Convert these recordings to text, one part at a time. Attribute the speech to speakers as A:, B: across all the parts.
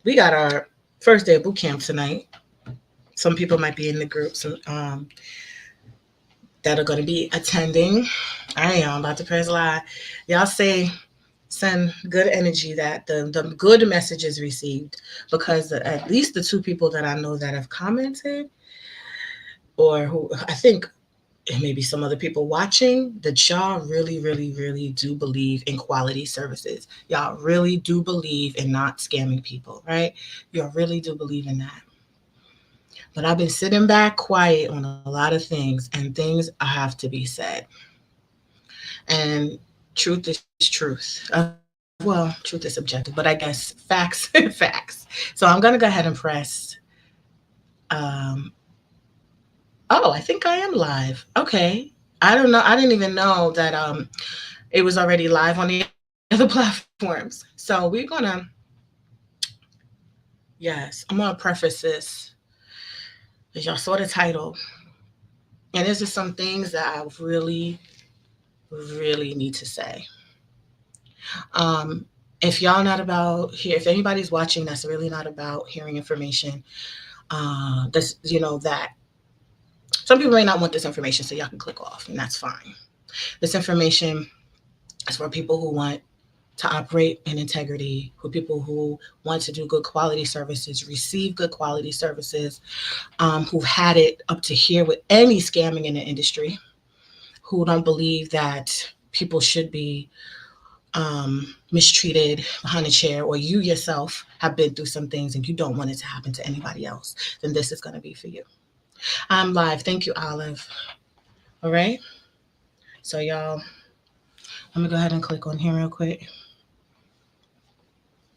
A: we got our first day of boot camp tonight. Some people might be in the groups that are going to be attending. I am about to press live. Y'all say send good energy that the good messages received, because at least the two people that I know that have commented, or who I think and maybe some other people watching, that y'all really, really, really do believe in quality services. Y'all really do believe in not scamming people, right? Y'all really do believe in that. But I've been sitting back quiet on a lot of things, and things have to be said. And truth is truth. Well, truth is subjective, but I guess facts, facts. So I'm gonna go ahead and press. Um, oh, I think I am live. Okay. I don't know. I didn't even know that it was already live on the other platforms. So we're gonna, yes, I'm gonna preface this, as y'all saw the title, and there's just some things that I really, really need to say. Um, if y'all not about here, if anybody's watching that's really not about hearing information, this, that some people may not want this information, so y'all can click off, and that's fine. This information is for people who want to operate in integrity, for people who want to do good quality services, receive good quality services, who've had it up to here with any scamming in the industry, who don't believe that people should be mistreated behind a chair, or you yourself have been through some things and you don't want it to happen to anybody else, then this is going to be for you. I'm live. Thank you, Olive. All right. So, y'all, let me go ahead and click on here real quick.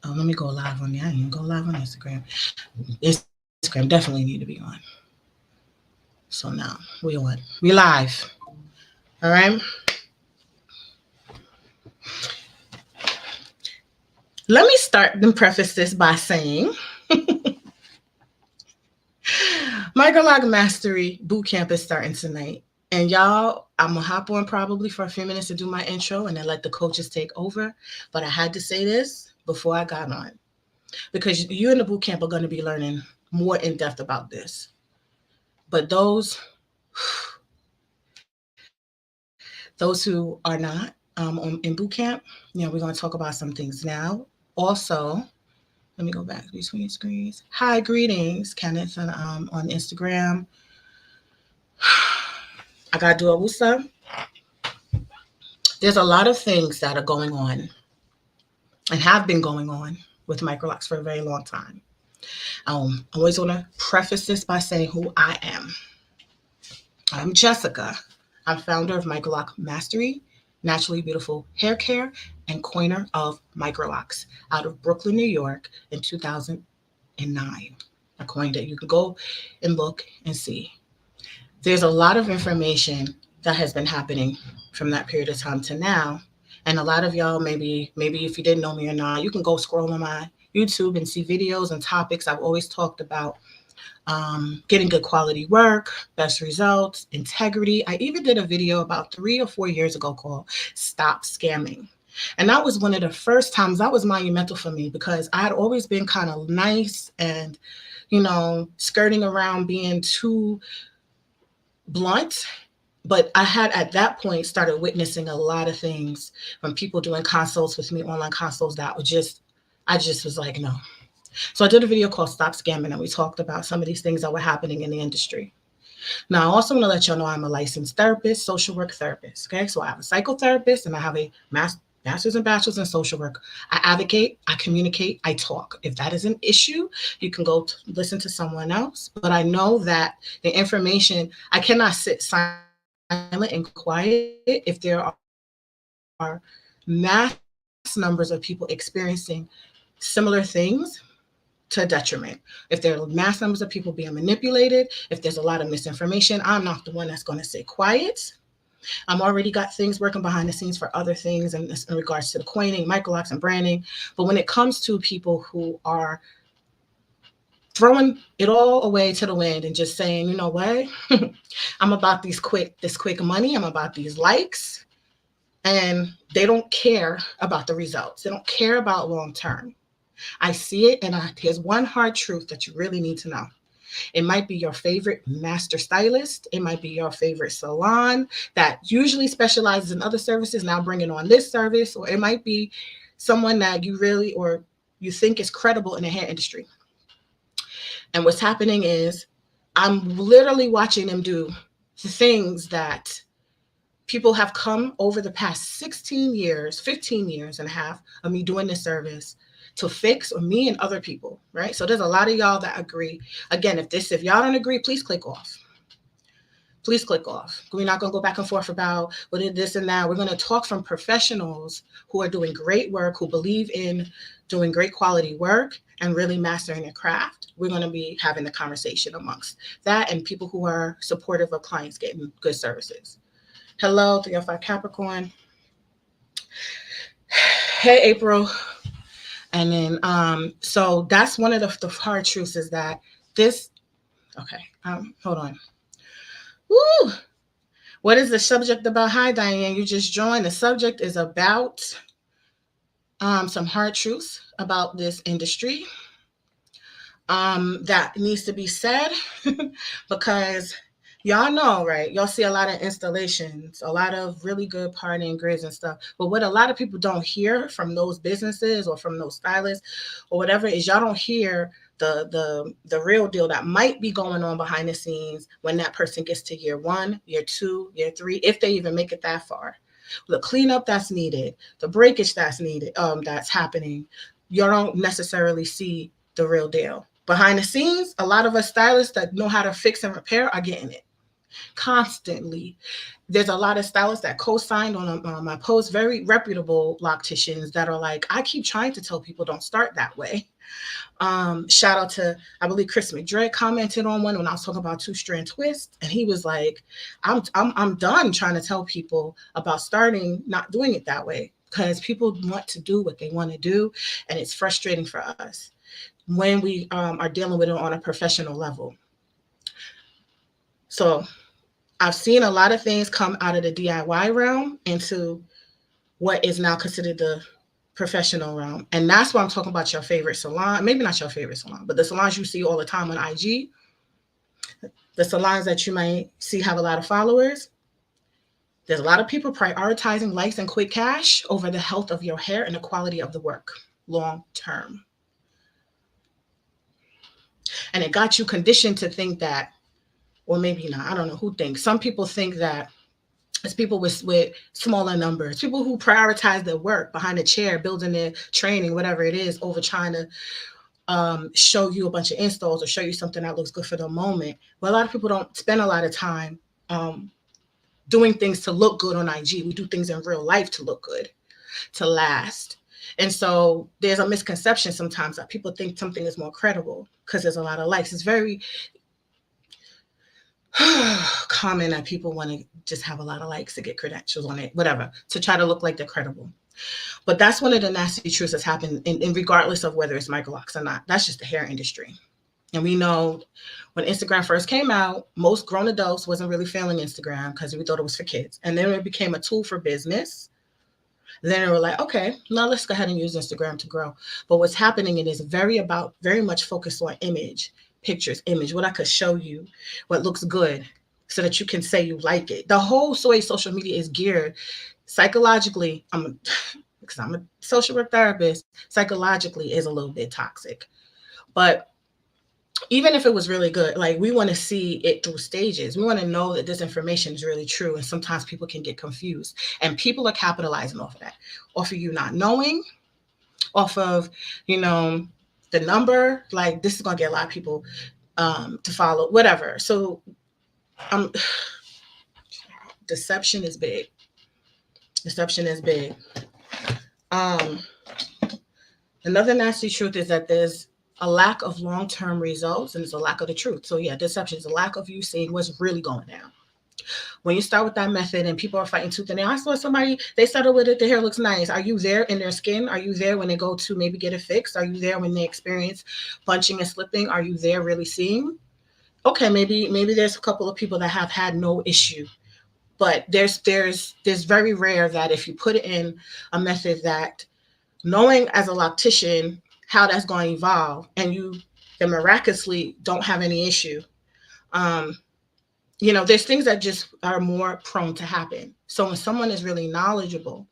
A: Oh, let me go live on there. I didn't even go live on Instagram. Instagram definitely need to be on. So now we on. We live. All right. Let me start and preface this by saying Microloc Mastery Bootcamp is starting tonight. And y'all, I'm going to hop on probably for a few minutes to do my intro and then let the coaches take over. But I had to say this before I got on, because you in the bootcamp are going to be learning more in depth about this. But those who are not in bootcamp, we're going to talk about some things now. Also, let me go back between screens. Hi, greetings, Kenneth, on Instagram. I got to do a wusa. There's a lot of things that are going on and have been going on with Microlocs for a very long time. I always want to preface this by saying who I am. I'm Jessica. I'm founder of Microloc Mastery, Naturally Beautiful Hair Care, and coiner of Microlocs out of Brooklyn, New York in 2009. I coined it. You can go and look and see. There's a lot of information that has been happening from that period of time to now. And a lot of y'all, maybe if you didn't know me or not, you can go scroll on my YouTube and see videos and topics I've always talked about. Getting good quality work, best results, integrity. I even did a video about 3 or 4 years ago called Stop Scamming. And that was one of the first times that was monumental for me, because I had always been kind of nice and, skirting around being too blunt. But I had at that point started witnessing a lot of things from people doing consults with me, online consults, that were I just was like, no. So I did a video called Stop Scamming, and we talked about some of these things that were happening in the industry. Now, I also want to let y'all know I'm a licensed therapist, social work therapist. Okay, so I have a psychotherapist and I have a master's and bachelor's in social work. I advocate, I communicate, I talk. If that is an issue, you can go listen to someone else. But I know that the information, I cannot sit silent and quiet if there are mass numbers of people experiencing similar things to detriment. If there are mass numbers of people being manipulated, if there's a lot of misinformation, I'm not the one that's going to sit quiet. I'm already got things working behind the scenes for other things in regards to the coining, Microlocs, and branding. But when it comes to people who are throwing it all away to the wind and just saying, you know what, I'm about this quick money, I'm about these likes, and they don't care about the results. They don't care about long term. I see it, and here's one hard truth that you really need to know. It might be your favorite master stylist. It might be your favorite salon that usually specializes in other services, now bringing on this service. Or it might be someone that you really or you think is credible in the hair industry. And what's happening is I'm literally watching them do the things that people have come over the past 16 years, 15 years and a half of me doing this service to fix, or me and other people, right? So there's a lot of y'all that agree. Again, if y'all don't agree, please click off. Please click off. We're not going to go back and forth about what is this and that. We're going to talk from professionals who are doing great work, who believe in doing great quality work and really mastering their craft. We're going to be having the conversation amongst that and people who are supportive of clients getting good services. Hello, 305 Capricorn. Hey, April. And then, so that's one of the hard truths is that this, okay, hold on. Woo! What is the subject about? Hi, Diane, you just joined. The subject is about some hard truths about this industry that needs to be said because y'all know, right? Y'all see a lot of installations, a lot of really good partying grids and stuff. But what a lot of people don't hear from those businesses or from those stylists or whatever is y'all don't hear the real deal that might be going on behind the scenes when that person gets to year 1, year 2, year 3, if they even make it that far. The cleanup that's needed, the breakage that's needed, that's happening, you don't necessarily see the real deal. Behind the scenes, a lot of us stylists that know how to fix and repair are getting it constantly. There's a lot of stylists that co-signed on my post, very reputable locticians that are like, I keep trying to tell people don't start that way. Shout out to, I believe Chris McDre commented on one when I was talking about 2-strand twist, and he was like, I'm done trying to tell people about starting not doing it that way because people want to do what they want to do, and it's frustrating for us when we are dealing with it on a professional level. So I've seen a lot of things come out of the DIY realm into what is now considered the professional realm. And that's why I'm talking about your favorite salon. Maybe not your favorite salon, but the salons you see all the time on IG, the salons that you might see have a lot of followers. There's a lot of people prioritizing likes and quick cash over the health of your hair and the quality of the work long term. And it got you conditioned to think that, or maybe not, I don't know who thinks. Some people think that it's people with smaller numbers, people who prioritize their work behind a chair, building their training, whatever it is, over trying to show you a bunch of installs or show you something that looks good for the moment. But a lot of people don't spend a lot of time doing things to look good on IG. We do things in real life to look good, to last. And so there's a misconception sometimes that people think something is more credible because there's a lot of likes. It's very common that people want to just have a lot of likes to get credentials on it, whatever, to try to look like they're credible. But that's one of the nasty truths that's happened, in regardless of whether it's Microlocs or not. That's just the hair industry. And we know when Instagram first came out, most grown adults wasn't really feeling Instagram because we thought it was for kids. And then it became a tool for business. Then they were like, okay, now let's go ahead and use Instagram to grow. But what's happening, it is very much focused on image, pictures, image, what I could show you, what looks good, so that you can say you like it. The whole way social media is geared psychologically, because I'm a social work therapist, psychologically is a little bit toxic. But even if it was really good, like, we want to see it through stages. We want to know that this information is really true. And sometimes people can get confused, and people are capitalizing off of that, off of you not knowing, off of, the number. Like, this is going to get a lot of people to follow, whatever. So deception is big. Deception is big. Another nasty truth is that there's a lack of long-term results, and it's a lack of the truth. So yeah, deception is a lack of you seeing what's really going down. When you start with that method and people are fighting tooth and nail, I saw somebody, they settle with it, the hair looks nice. Are you there in their skin? Are you there when they go to maybe get it fixed? Are you there when they experience bunching and slipping? Are you there really seeing? Okay, maybe there's a couple of people that have had no issue. But there's very rare that if you put it in a method that, knowing as a loctician how that's going to evolve, and you and miraculously don't have any issue. Um, there's things that just are more prone to happen. So when someone is really knowledgeable,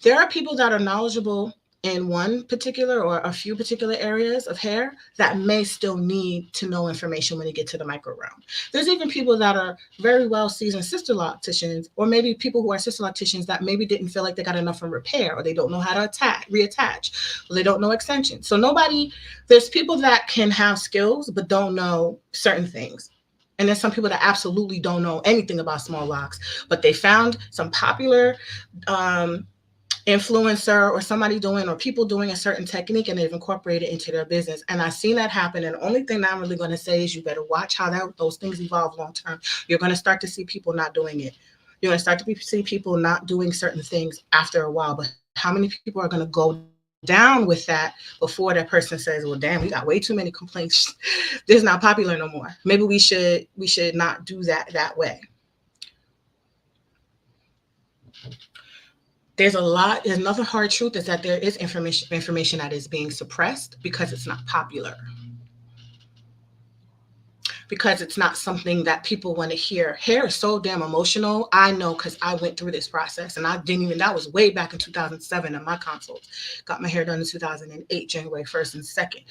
A: there are people that are knowledgeable in one particular or a few particular areas of hair that may still need to know information when they get to the micro realm. There's even people that are very well seasoned sister locticians, or maybe people who are sister locticians that maybe didn't feel like they got enough from repair, or they don't know how to reattach, or they don't know extensions. So there's people that can have skills but don't know certain things. And there's some people that absolutely don't know anything about small locks, but they found some popular um, influencer or somebody doing or people doing a certain technique, and they've incorporated it into their business. And I've seen that happen. And the only thing that I'm really going to say is you better watch how those things evolve long term. You're going to start to see people not doing it. You're going to start to see people not doing certain things after a while. But how many people are going to go down with that before that person says, well, damn, we got way too many complaints. This is not popular no more. Maybe we should not do that way. There's another hard truth is that there is information that is being suppressed because it's not popular, because it's not something that people want to hear. Hair is so damn emotional. I know, because I went through this process, and that was way back in 2007 in my consults. Got my hair done in 2008, January 1st and 2nd.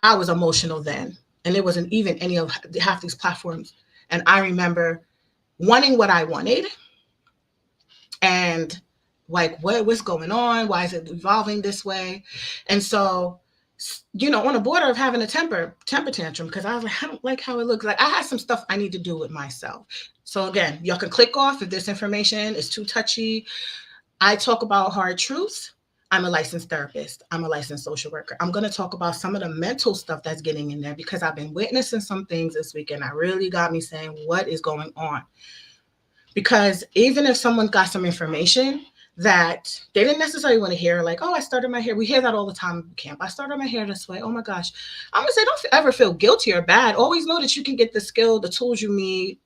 A: I was emotional then, and there wasn't even any of half these platforms. And I remember wanting what I wanted, and like, what's going on? Why is it evolving this way? And so, on the border of having a temper tantrum, because I was like, I don't like how it looks. Like, I had some stuff I need to do with myself. So again, y'all can click off if this information is too touchy. I talk about hard truths. I'm a licensed therapist. I'm a licensed social worker. I'm going to talk about some of the mental stuff that's getting in there, because I've been witnessing some things this weekend that really got me saying, what is going on? Because even if someone got some information that they didn't necessarily want to hear, like, oh, I started my hair. We hear that all the time in camp. I started my hair this way. Oh my gosh. I'm gonna say, don't ever feel guilty or bad. Always know that you can get the tools you need,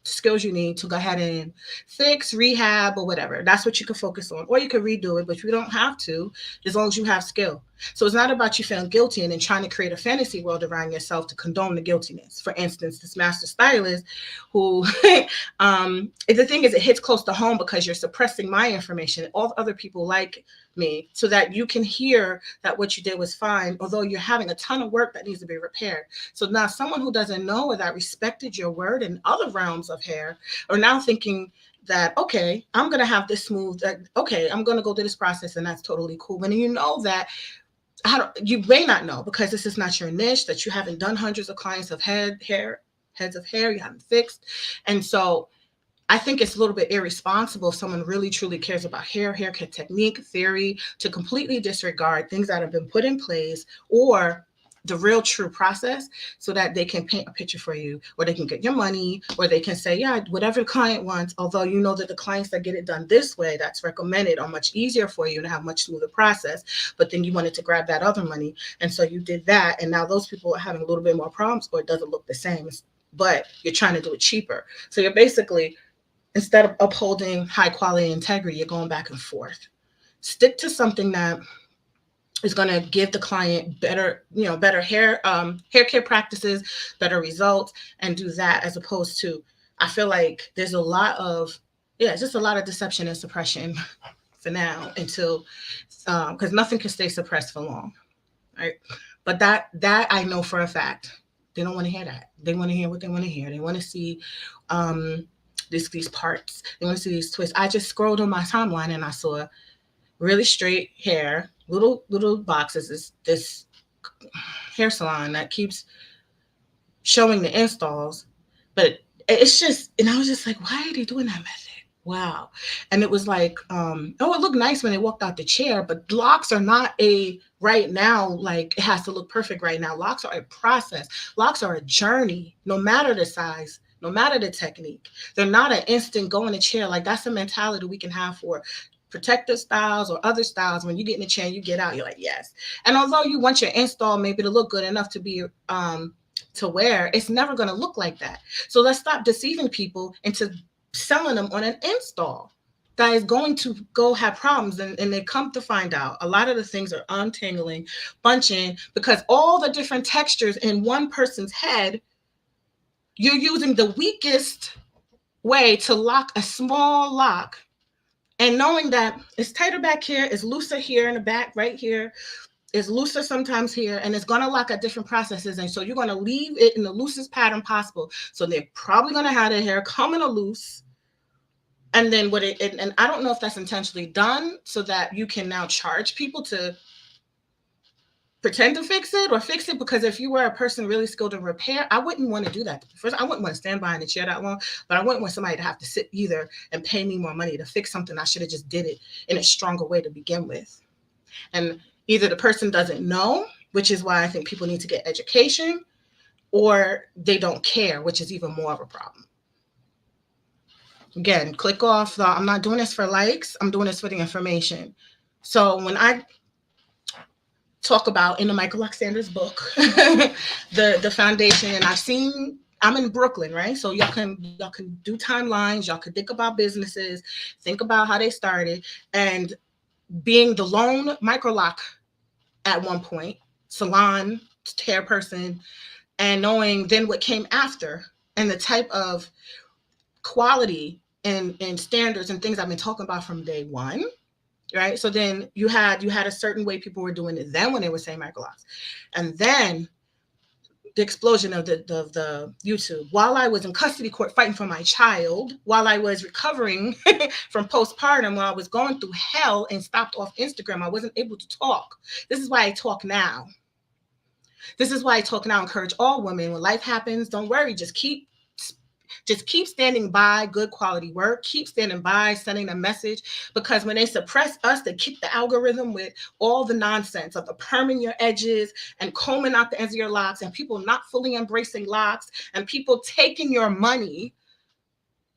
A: skills you need to go ahead and fix, rehab, or whatever. That's what you can focus on. Or you can redo it, but you don't have to, as long as you have skill. So it's not about you feeling guilty and then trying to create a fantasy world around yourself to condone the guiltiness. For instance, this master stylist who, the thing is, it hits close to home because you're suppressing my information, all other people like me, so that you can hear that what you did was fine, although you're having a ton of work that needs to be repaired. So now someone who doesn't know or that respected your word in other realms of hair are now thinking that, okay, I'm going to have this smooth, okay, I'm going to go through this process, and that's totally cool. When you know that, you may not know, because this is not your niche, that you haven't done hundreds of clients of heads of hair you haven't fixed. And so I think it's a little bit irresponsible if someone really truly cares about hair care technique, theory, to completely disregard things that have been put in place, or the real true process, so that they can paint a picture for you, or they can get your money, or they can say, yeah, whatever the client wants, although you know that the clients that get it done this way, that's recommended, are much easier for you and have much smoother process. But then you wanted to grab that other money, and so you did that, and now those people are having a little bit more problems, or it doesn't look the same, but you're trying to do it cheaper. So you're basically, instead of upholding high quality integrity, you're going back and forth. Stick to something that is going to give the client better hair care practices, better results, and do that, as opposed to, I feel like there's a lot of, just a lot of deception and suppression for now, until, because nothing can stay suppressed for long, right? But that I know for a fact, they don't want to hear that. They want to hear what they want to hear. They want to see these parts. They want to see these twists. I just scrolled on my timeline and I saw really straight hair, little boxes. This hair salon that keeps showing the installs, but it's just, and I was just like, why are they doing that method? Wow. And it was like, it looked nice when they walked out the chair, but locks are not right now, like, it has to look perfect right now. Locks are a process. Locks are a journey, no matter the size, no matter the technique. They're not an instant go in the chair. Like, that's a mentality we can have for protective styles or other styles. When you get in the chair and you get out, you're like, yes. And although you want your install maybe to look good enough to be to wear, it's never going to look like that. So let's stop deceiving people into selling them on an install. that is going to go have problems. And they come to find out a lot of the things are untangling, bunching, because all the different textures in one person's head, you're using the weakest way to lock a small lock. And knowing that it's tighter back here, it's looser here in the back, right here, it's looser sometimes here, and it's going to lock at different processes. And so you're going to leave it in the loosest pattern possible. So they're probably going to have their hair come in a loose. And then and I don't know if that's intentionally done so that you can now charge people to pretend to fix it or fix it, because if you were a person really skilled in repair, I wouldn't want to do that. First, I wouldn't want to stand behind the chair that long, but I wouldn't want somebody to have to sit either and pay me more money to fix something I should have just did it in a stronger way to begin with. And either the person doesn't know, which is why I think people need to get education, or they don't care, which is even more of a problem. Again, click off. I'm not doing this for likes. I'm doing this for the information. So when I talk about in the Microlocs Standards book, the foundation, and I'm in Brooklyn, right? So y'all can do timelines, y'all can think about businesses, think about how they started, and being the lone microloc at one point, salon, hair person, and knowing then what came after and the type of quality and standards and things I've been talking about from day one. Right. So then you had a certain way people were doing it then when they were saying Microlocs. And then the explosion of the YouTube. While I was in custody court fighting for my child, while I was recovering from postpartum, while I was going through hell and stopped off Instagram, I wasn't able to talk. This is why I talk now. This is why I talk now. Encourage all women, when life happens, don't worry. Just keep standing by good quality work. Keep standing by, sending a message, because when they suppress us, they kick the algorithm with all the nonsense of the perming your edges and combing out the ends of your locks, and people not fully embracing locks, and people taking your money.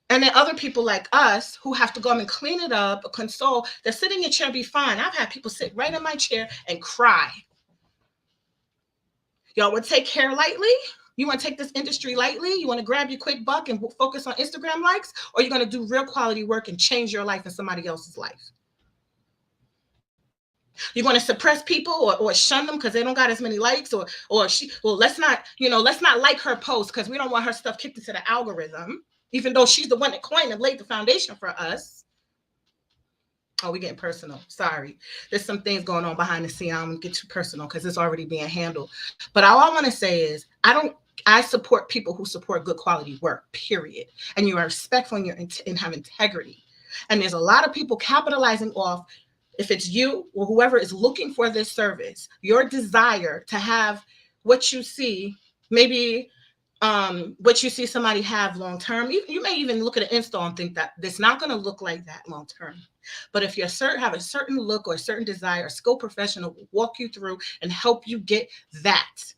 A: And then other people like us who have to go and clean it up, console, they're sitting in your chair, be fine. I've had people sit right in my chair and cry. Y'all would take hair lightly? You want to take this industry lightly? You want to grab your quick buck and focus on Instagram likes? Or you're going to do real quality work and change your life and somebody else's life? You're going to suppress people or shun them because they don't got as many likes, or let's not like her post because we don't want her stuff kicked into the algorithm, even though she's the one that coined and laid the foundation for us. Oh, we're getting personal. Sorry. There's some things going on behind the scene. I don't get too personal because it's already being handled. But all I want to say is I support people who support good quality work, period. And you are respectful and have integrity. And there's a lot of people capitalizing off, if it's you or whoever is looking for this service, your desire to have what you see, maybe what you see somebody have long term. You may even look at an install and think that it's not going to look like that long term. But if you have a certain look or a certain desire, a skilled professional will walk you through and help you get that.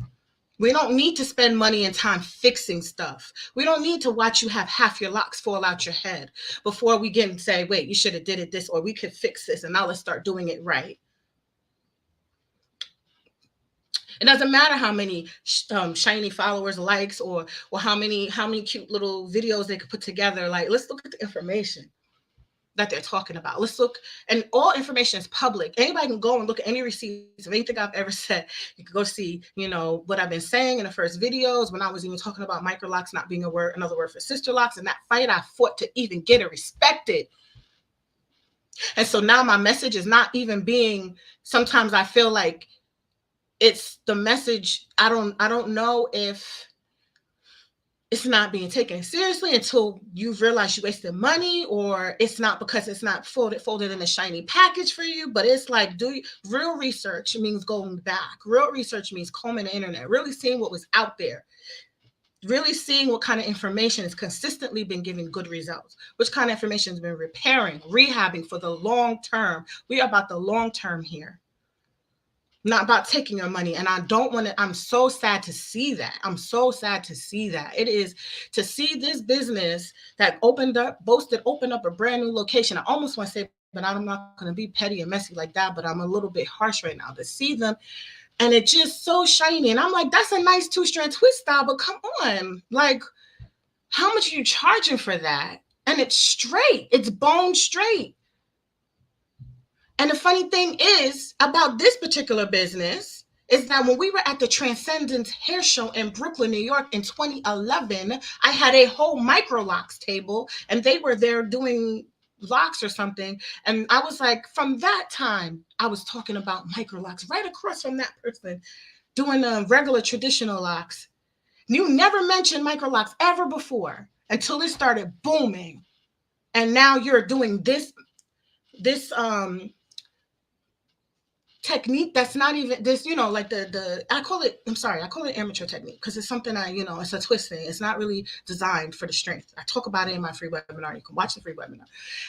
A: We don't need to spend money and time fixing stuff. We don't need to watch you have half your locks fall out your head before we get and say, wait, you should have did it this, or we could fix this, and now let's start doing it right. It doesn't matter how many shiny followers, likes, or how many cute little videos they could put together. Like, let's look at the information that they're talking about. Let's look, and all information is public. Anybody can go and look at any receipts of anything I've ever said. You can go see, what I've been saying in the first videos when I was even talking about Microlocs not being another word for sister locks, and that fight I fought to even get it respected. And so now my message is not even being, sometimes I feel like it's the message. I don't know if it's not being taken seriously until you've realized you wasted money, or it's not because it's not folded in a shiny package for you. But it's like, real research means going back. Real research means combing the internet, really seeing what was out there, really seeing what kind of information has consistently been giving good results, which kind of information has been repairing, rehabbing for the long term. We are about the long term here, not about taking your money. And I'm so sad to see that. I'm so sad to see that. It is to see this business that opened up a brand new location. I almost want to say, but I'm not going to be petty and messy like that, but I'm a little bit harsh right now to see them. And it's just so shiny. And I'm like, that's a nice 2-strand twist style, but come on. Like, how much are you charging for that? And it's straight. It's bone straight. And the funny thing is about this particular business is that when we were at the Transcendence Hair Show in Brooklyn, New York in 2011, I had a whole Microlocs table and they were there doing locks or something. And I was like, from that time, I was talking about Microlocs right across from that person doing regular traditional locks. You never mentioned Microlocs ever before until it started booming. And now you're doing this technique that's not even this, like the I call it, I call it amateur technique because it's something it's a twist thing. It's not really designed for the strength. I talk about it in my free webinar. You can watch the free webinar.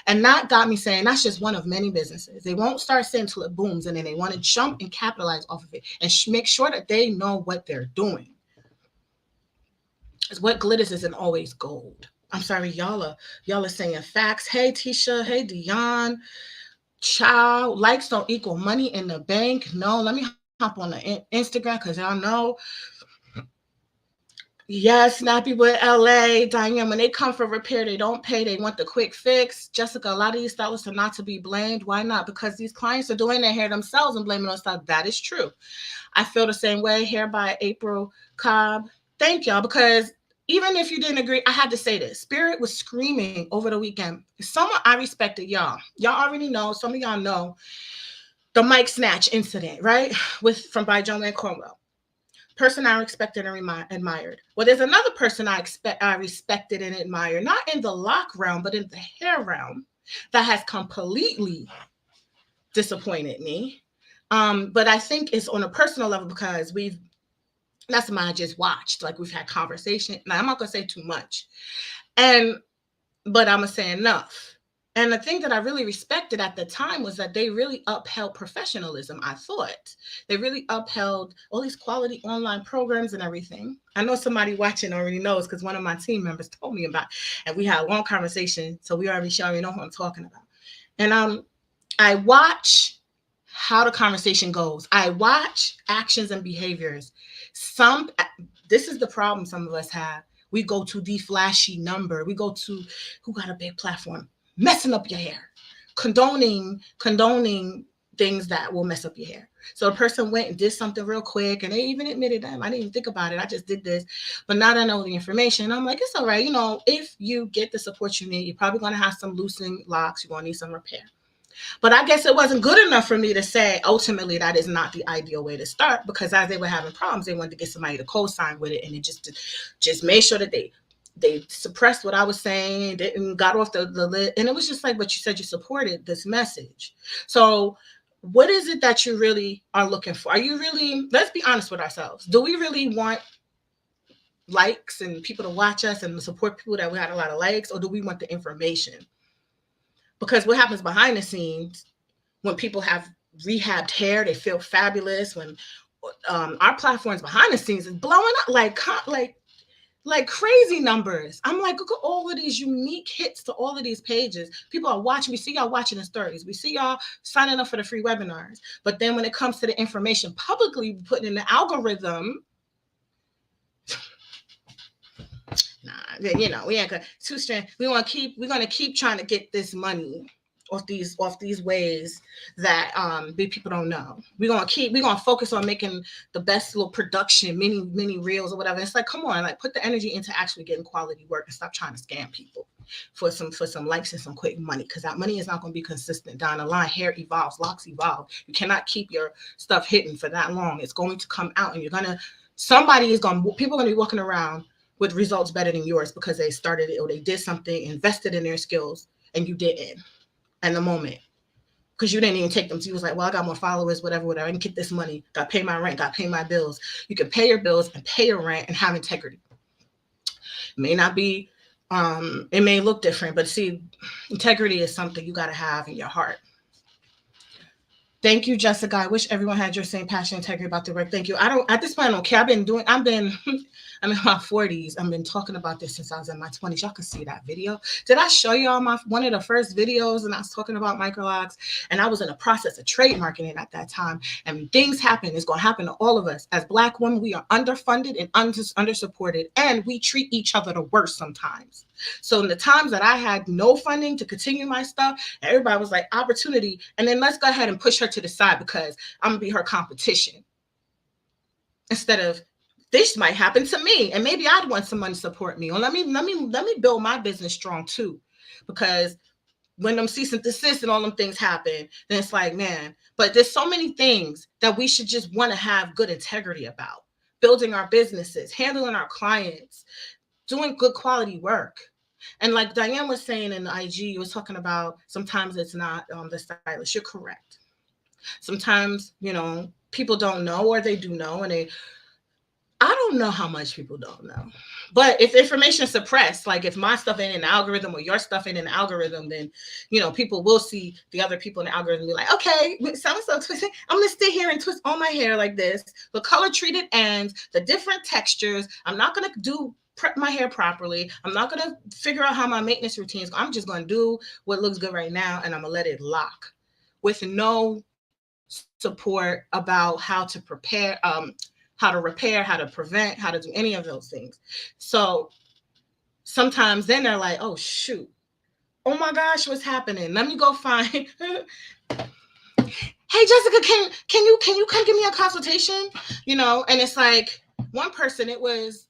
A: And that got me saying that's just one of many businesses. They won't start saying until it booms, and then they want to jump and capitalize off of it and make sure that they know what they're doing. It's what glitters isn't always gold. I'm sorry, y'all are saying facts. Hey, Tisha. Hey, Dion. Child, likes don't equal money in the bank. No, let me hop on the Instagram because y'all know. Yes, Snappy with LA. Diane, when they come for repair, they don't pay. They want the quick fix. Jessica, a lot of these stylists are not to be blamed. Why not? Because these clients are doing their hair themselves and blaming on stuff. That is true. I feel the same way. Hair by April Cobb. Thank y'all, because even if you didn't agree, I had to say this. Spirit was screaming over the weekend. Someone I respected, y'all. Y'all already know. Some of y'all know the Mike Snatch incident, right? By Joanne Cornwell. Person I respected and admired. Well, there's another person I respected and admired, not in the lock realm, but in the hair realm, that has completely disappointed me. But I think it's on a personal level because that's somebody I just watched. Like, we've had conversation. Now, I'm not going to say too much. But I'm going to say enough. And the thing that I really respected at the time was that they really upheld professionalism, I thought. They really upheld all these quality online programs and everything. I know somebody watching already knows because one of my team members told me about it. And we had a long conversation, so we already know who I'm talking about. And I watch how the conversation goes. I watch actions and behaviors. This is the problem some of us have. We go to the flashy number. We go to who got a big platform, messing up your hair, condoning things that will mess up your hair. So a person went and did something real quick, and they even admitted that I didn't even think about it. I just did this, but now that I know the information, I'm like, it's all right. If you get the support you need, you're probably going to have some loosening locks. You're going to need some repair. But I guess it wasn't good enough for me to say, ultimately, that is not the ideal way to start, because as they were having problems, they wanted to get somebody to co-sign with it, and it just made sure that they suppressed what I was saying, didn't got off the lid. And it was just like, but you said you supported this message. So what is it that you really are looking for? Are you really, let's be honest with ourselves. Do we really want likes and people to watch us and support people that we had a lot of likes, or do we want the information? Because what happens behind the scenes when people have rehabbed hair, they feel fabulous. When our platforms behind the scenes is blowing up like crazy numbers. I'm like, look at all of these unique hits to all of these pages. People are watching. We see y'all watching the stories. We see y'all signing up for the free webinars. But then when it comes to the information publicly putting in the algorithm, we ain't gonna too strong. We're gonna keep trying to get this money off these ways that people don't know. We're gonna focus on making the best little production, mini reels or whatever. It's like, come on, like, put the energy into actually getting quality work and stop trying to scam people for some likes and some quick money, because that money is not going to be consistent down the line. Hair evolves, locks evolve. You cannot keep your stuff hidden for that long. It's going to come out, and people are going to be walking around with results better than yours because they started it or they did something, invested in their skills, and you didn't. In the moment, because you didn't even take them. So you was like, well, I got more followers, whatever. I can get this money. Got to pay my rent. Got to pay my bills. You can pay your bills and pay your rent and have integrity. It may not be, it may look different, but see, integrity is something you got to have in your heart. Thank you, Jessica. I wish everyone had your same passion and integrity about their work. Thank you. At this point, I don't care. I'm in my 40s. I've been talking about this since I was in my 20s. Y'all can see that video. Did I show y'all one of the first videos? And I was talking about Microlocs, and I was in the process of trademarking it at that time. And things happen. It's going to happen to all of us. As Black women, we are underfunded and undersupported, and we treat each other the worst sometimes. So in the times that I had no funding to continue my stuff, everybody was like, opportunity. And then let's go ahead and push her to the side because I'm going to be her competition. Instead of, this might happen to me, and maybe I'd want someone to support me. Or let me build my business strong too. Because when them cease and desist and all them things happen, then it's like, man, but there's so many things that we should just want to have good integrity about. Building our businesses, handling our clients, doing good quality work. And like Diane was saying in the IG, you was talking about sometimes it's not the stylist. You're correct. Sometimes, people don't know, or they do know, and I don't know how much people don't know. But if information is suppressed, like if my stuff ain't in the algorithm or your stuff ain't in the algorithm, then, people will see the other people in the algorithm and be like, okay, so-and-so twisting. I'm going to sit here and twist all my hair like this. The color treated ends, the different textures. I'm not going to prep my hair properly. I'm not going to figure out how my maintenance routine is. I'm just going to do what looks good right now, and I'm going to let it lock with no support about how to prepare, how to repair, how to prevent, how to do any of those things. So sometimes then they're like, oh shoot, oh my gosh, what's happening? Let me go find hey Jessica, can you come give me a consultation? And it's like one person, it was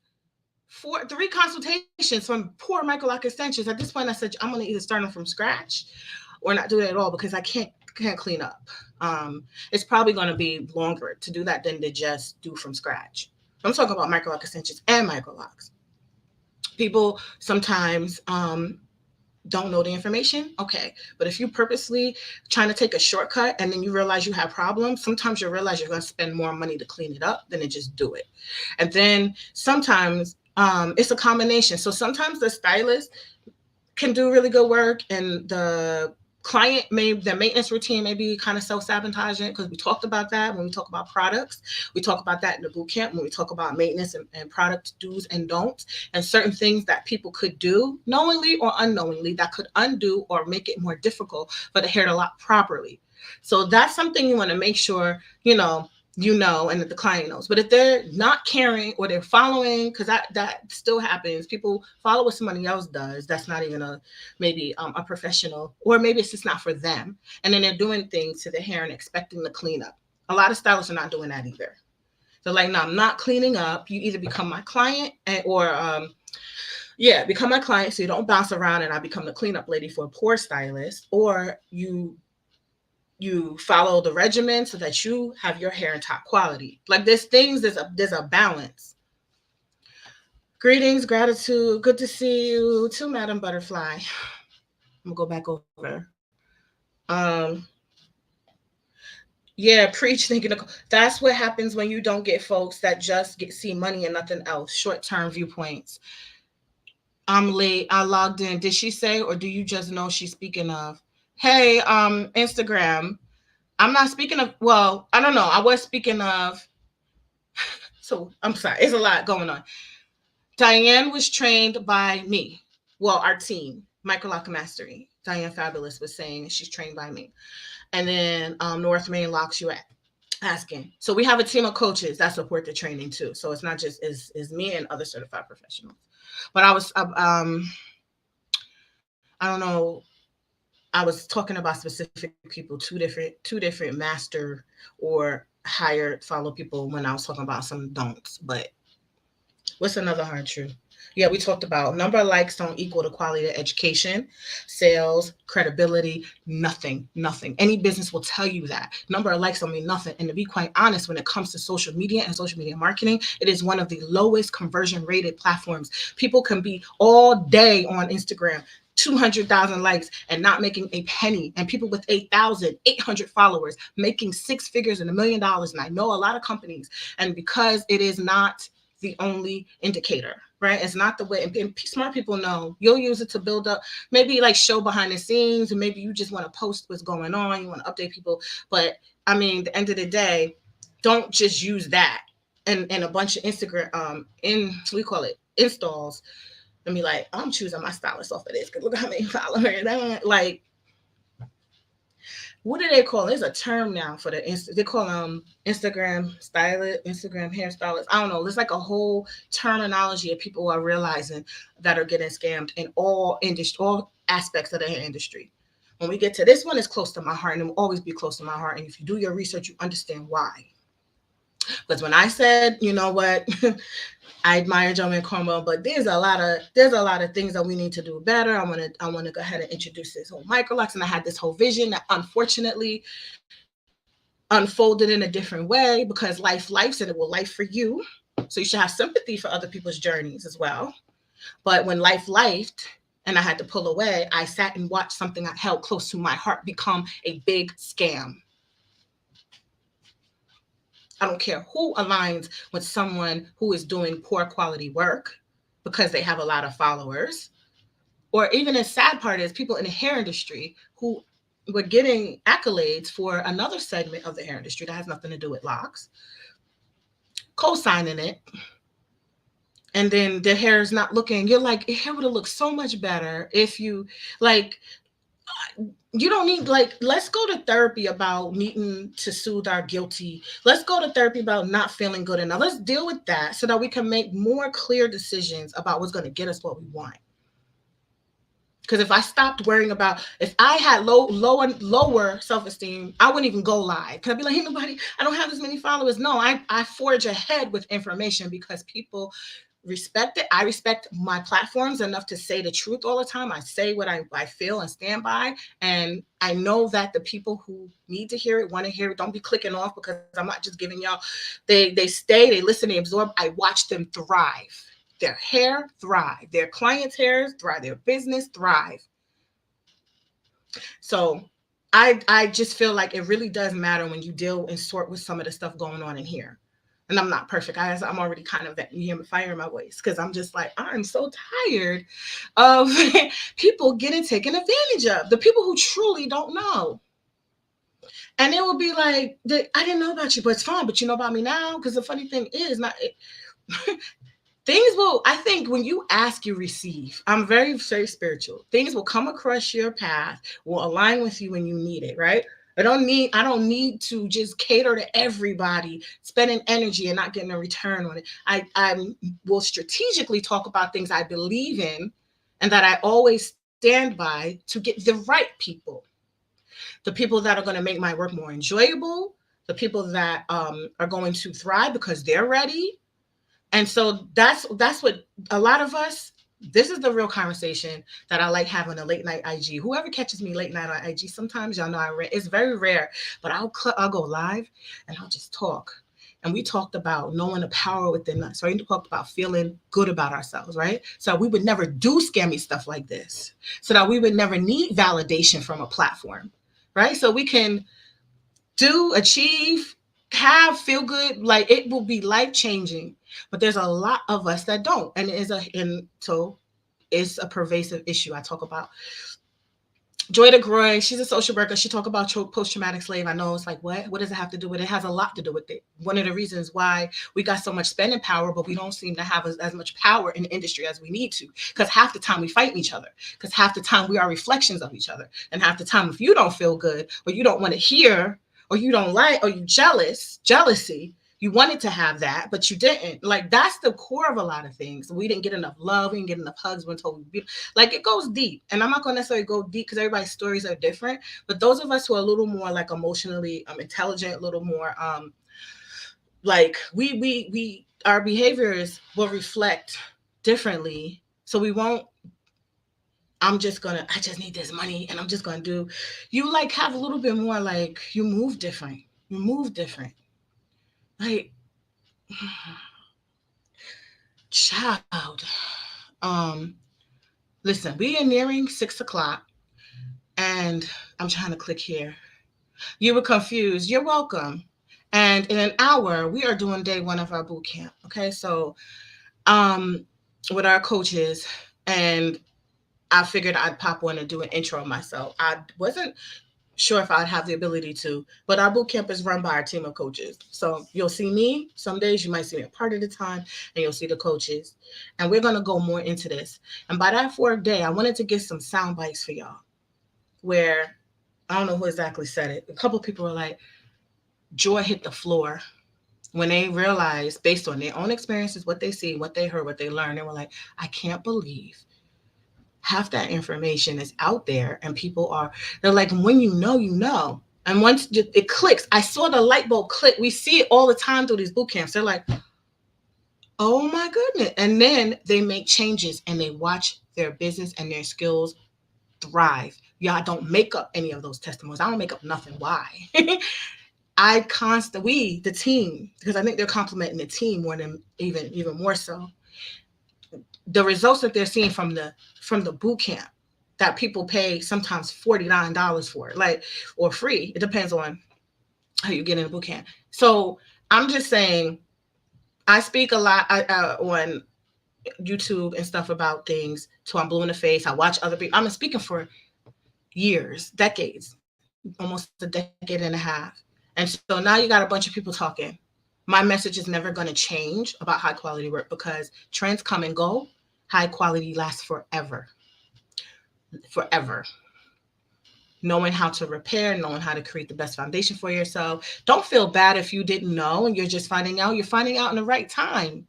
A: 3 consultations from poor Microloc extensions. At this point I said, I'm gonna either start them from scratch or not do it at all, because I can't clean up. It's probably going to be longer to do that than to just do from scratch. I'm talking about Microloc extensions and Microlocs. People sometimes don't know the information. Okay. But if you purposely trying to take a shortcut and then you realize you have problems, sometimes you realize you're going to spend more money to clean it up than to just do it. And then sometimes it's a combination. So sometimes the stylist can do really good work, and the client the maintenance routine may be kind of self-sabotaging, because we talked about that when we talk about products. We talk about that in the boot camp when we talk about maintenance and product do's and don'ts, and certain things that people could do knowingly or unknowingly that could undo or make it more difficult for the hair to lock properly. So that's something you want to make sure, and that the client knows. But if they're not caring or they're following, because that still happens, people follow what somebody else does that's not even maybe a professional, or maybe it's just not for them, and then they're doing things to the hair and expecting the cleanup. A lot of stylists are not doing that either. They're like, no, I'm not cleaning up. You either become my client become my client so you don't bounce around and I become the cleanup lady for a poor stylist, or you follow the regimen so that you have your hair in top quality. Like there's a balance. Greetings, gratitude. Good to see you too, Madam Butterfly. I'm gonna go back over. Preach thinking. That's what happens when you don't get folks that just see money and nothing else. Short-term viewpoints. I'm late. I logged in. Did she say, or do you just know she's speaking of? Hey, Instagram. I'm not speaking of, well, I don't know. I was speaking of, so I'm sorry. It's a lot going on. Diane was trained by me. Well, our team, Microloc Mastery. Diane Fabulous was saying she's trained by me. And then North Main Locks, you asking. So we have a team of coaches that support the training too. So it's not just is me and other certified professionals. But I don't know. I was talking about specific people, two different master or hired follow people when I was talking about some don'ts. But what's another hard truth? Yeah, we talked about number of likes don't equal the quality of education, sales, credibility, nothing. Any business will tell you that. Number of likes don't mean nothing. And to be quite honest, when it comes to social media and social media marketing, it is one of the lowest conversion rated platforms. People can be all day on Instagram, 200,000 likes and not making a penny, and people with 8,800 followers making 6 figures and $1 million. And I know a lot of companies, and because it is not the only indicator, right? It's not the way, and smart people know you'll use it to build up, maybe like show behind the scenes, and maybe you just want to post what's going on, you want to update people. But I mean, at the end of the day, don't just use that and a bunch of Instagram installs and be like, I'm choosing my stylist off of this because look how many followers. Like, what do they call it? There's a term now for they call them Instagram stylist, Instagram hairstylist. I don't know. There's like a whole terminology of people are realizing that are getting scammed in all industry, all aspects of the hair industry. When we get to this one, it's close to my heart and it will always be close to my heart. And if you do your research, you understand why. Because when I said, you know what, I admire Joe Cornwell, but there's a lot of things that we need to do better. I want to go ahead and introduce this whole Microlocs, and I had this whole vision that unfortunately unfolded in a different way because life's and it will life for you. So you should have sympathy for other people's journeys as well. But when lifed and I had to pull away, I sat and watched something I held close to my heart become a big scam. I don't care who aligns with someone who is doing poor quality work because they have a lot of followers. Or even the sad part is people in the hair industry who were getting accolades for another segment of the hair industry that has nothing to do with locks, co-signing it. And then the hair is not looking, you're like, your hair would have looked so much better if you like, you don't need, like, let's go to therapy about needing to soothe our guilty. Let's go to therapy about not feeling good enough. Let's deal with that so that we can make more clear decisions about what's going to get us what we want. Because if I stopped worrying about, if I had lower self-esteem, I wouldn't even go live. Because I'd be like, hey, nobody, I don't have this many followers. No, I forge ahead with information because people respect it. I respect my platforms enough to say the truth all the time. I say what I feel and stand by. And I know that the people who need to hear it, want to hear it, don't be clicking off because I'm not just giving y'all, they stay, they listen, they absorb. I watch them thrive. Their hair thrive. Their clients' hairs thrive. Their business thrive. So I just feel like it really does matter when you deal and sort with some of the stuff going on in here. And I'm not perfect. I'm already kind of, you hear me fire in my voice because I'm just like, I'm so tired of people getting taken advantage of. The people who truly don't know. And it will be like, I didn't know about you, but it's fine. But you know about me now? Because the funny thing is, things will, I think when you ask, you receive. I'm very, very spiritual. Things will come across your path, will align with you when you need it, right? I don't need to just cater to everybody, spending energy and not getting a return on it. I will strategically talk about things I believe in and that I always stand by to get the right people. The people that are going to make my work more enjoyable, the people that are going to thrive because they're ready. And so that's what a lot of us, this is the real conversation that I like having a late night IG. Whoever catches me late night on IG, sometimes y'all know it's very rare, but I'll go live and I'll just talk. And we talked about knowing the power within us, right? We talked about feeling good about ourselves, right? So we would never do scammy stuff like this, so that we would never need validation from a platform, right? So we can achieve, feel good, like it will be life changing. But there's a lot of us that don't, and so it's a pervasive issue. I talk about Joy DeGroy. She's a social worker. She talk about post-traumatic slave. I know it's like, what does it have to do with it? It has a lot to do with it. One of the reasons why we got so much spending power, but we don't seem to have as much power in the industry as we need to, because half the time we fight each other, because half the time we are reflections of each other, and half the time if you don't feel good or you don't want to hear or you don't like or you jealousy, you wanted to have that, but you didn't. Like, that's the core of a lot of things. We didn't get enough love. We didn't get enough hugs. We're told like, it goes deep. And I'm not going to necessarily go deep because everybody's stories are different. But those of us who are a little more like emotionally intelligent, a little more like we our behaviors will reflect differently. So we won't, I just need this money and I'm just going to do, you like have a little bit more, like you move different. Like, child. Listen, we are nearing 6 o'clock and I'm trying to click here. You were confused. You're welcome. And in an hour, we are doing day 1 of our boot camp. Okay. So, with our coaches, and I figured I'd pop on and do an intro of myself. I wasn't sure if I'd have the ability to, but our boot camp is run by our team of coaches. So you'll see me. Some days you might see me a part of the time, and you'll see the coaches. And we're going to go more into this. And by that 4th day, I wanted to get some sound bites for y'all where I don't know who exactly said it. A couple of people were like, jaw hit the floor when they realized, based on their own experiences, what they see, what they heard, what they learned. They were like, I can't believe half that information is out there, and people are, they're like, when you know, you know. And once it clicks, I saw the light bulb click. We see it all the time through these boot camps. They're like, oh my goodness. And then they make changes and they watch their business and their skills thrive. Yeah, I don't make up any of those testimonies. I don't make up nothing. Why? We, the team, because I think they're complimenting the team more than even more so. The results that they're seeing from the boot camp that people pay sometimes $49 for it, like, or free. It depends on how you get in the boot camp. So I'm just saying, I speak a lot on YouTube and stuff about things till I'm blue in the face. I watch other people. I'm speaking for years, decades, almost a decade and a half. And so now you got a bunch of people talking. My message is never going to change about high quality work because trends come and go. High quality lasts forever. Forever. Knowing how to repair, knowing how to create the best foundation for yourself. Don't feel bad if you didn't know and you're just finding out. You're finding out in the right time.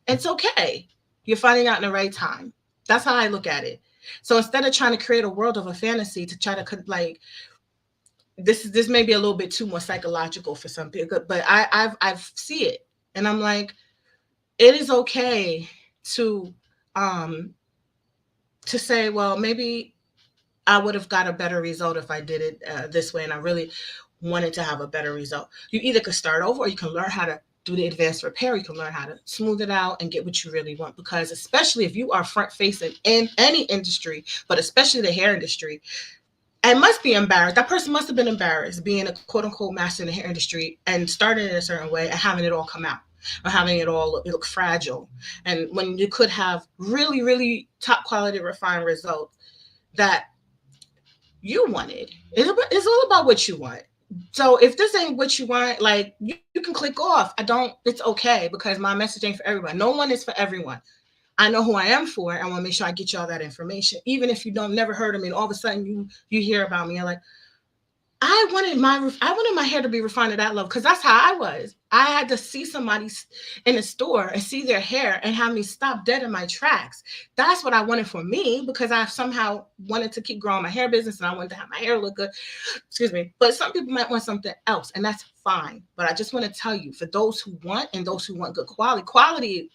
A: It's okay. You're finding out in the right time. That's how I look at it. So instead of trying to create a world of a fantasy to try to, like, this may be a little bit too more psychological for some people, but I've see it, and I'm like, it is okay to um to say, well, maybe I would have got a better result if I did it this way, and I really wanted to have a better result. You either could start over, or you can learn how to do the advanced repair. You can learn how to smooth it out and get what you really want. Because especially if you are front facing in any industry, but especially the hair industry, I must be embarrassed. That person must have been embarrassed being a quote unquote master in the hair industry and starting in a certain way and having it all come out, or having it all look fragile. And when you could have really, really top quality refined results that you wanted. It's all about what you want. So if this ain't what you want, like, you can click off. It's okay, because my message ain't for everybody. No one is for everyone. I know who I am for. I want to make sure I get you all that information. Even if you don't never heard of me and all of a sudden you hear about me, you're like, I wanted my hair to be refined to that level, because that's how I was. I had to see somebody in the store and see their hair and have me stop dead in my tracks. That's what I wanted for me, because I somehow wanted to keep growing my hair business and I wanted to have my hair look good. Excuse me. But some people might want something else, and that's fine. But I just want to tell you, for those who want, and those who want good quality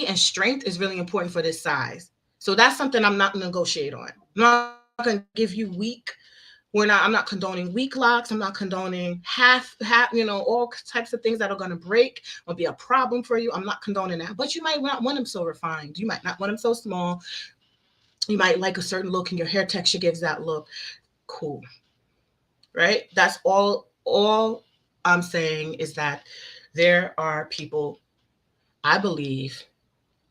A: and strength is really important for this size. So that's something I'm not going to negotiate on. I'm not going to give you weak. I'm not condoning weak locks. I'm not condoning half, all types of things that are going to break or be a problem for you. I'm not condoning that. But you might not want them so refined. You might not want them so small. You might like a certain look and your hair texture gives that look. Cool. Right? That's all I'm saying is that there are people, I believe,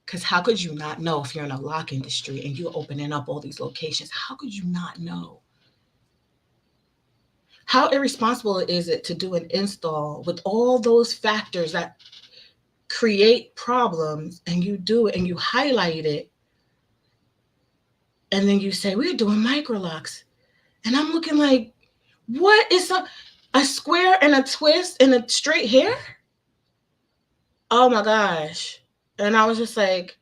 A: because how could you not know if you're in a lock industry and you're opening up all these locations? How could you not know? How irresponsible is it to do an install with all those factors that create problems, and you do it and you highlight it, and then you say, we're doing Microlocs. And I'm looking like, what is a square and a twist and a straight hair? Oh my gosh. And I was just like,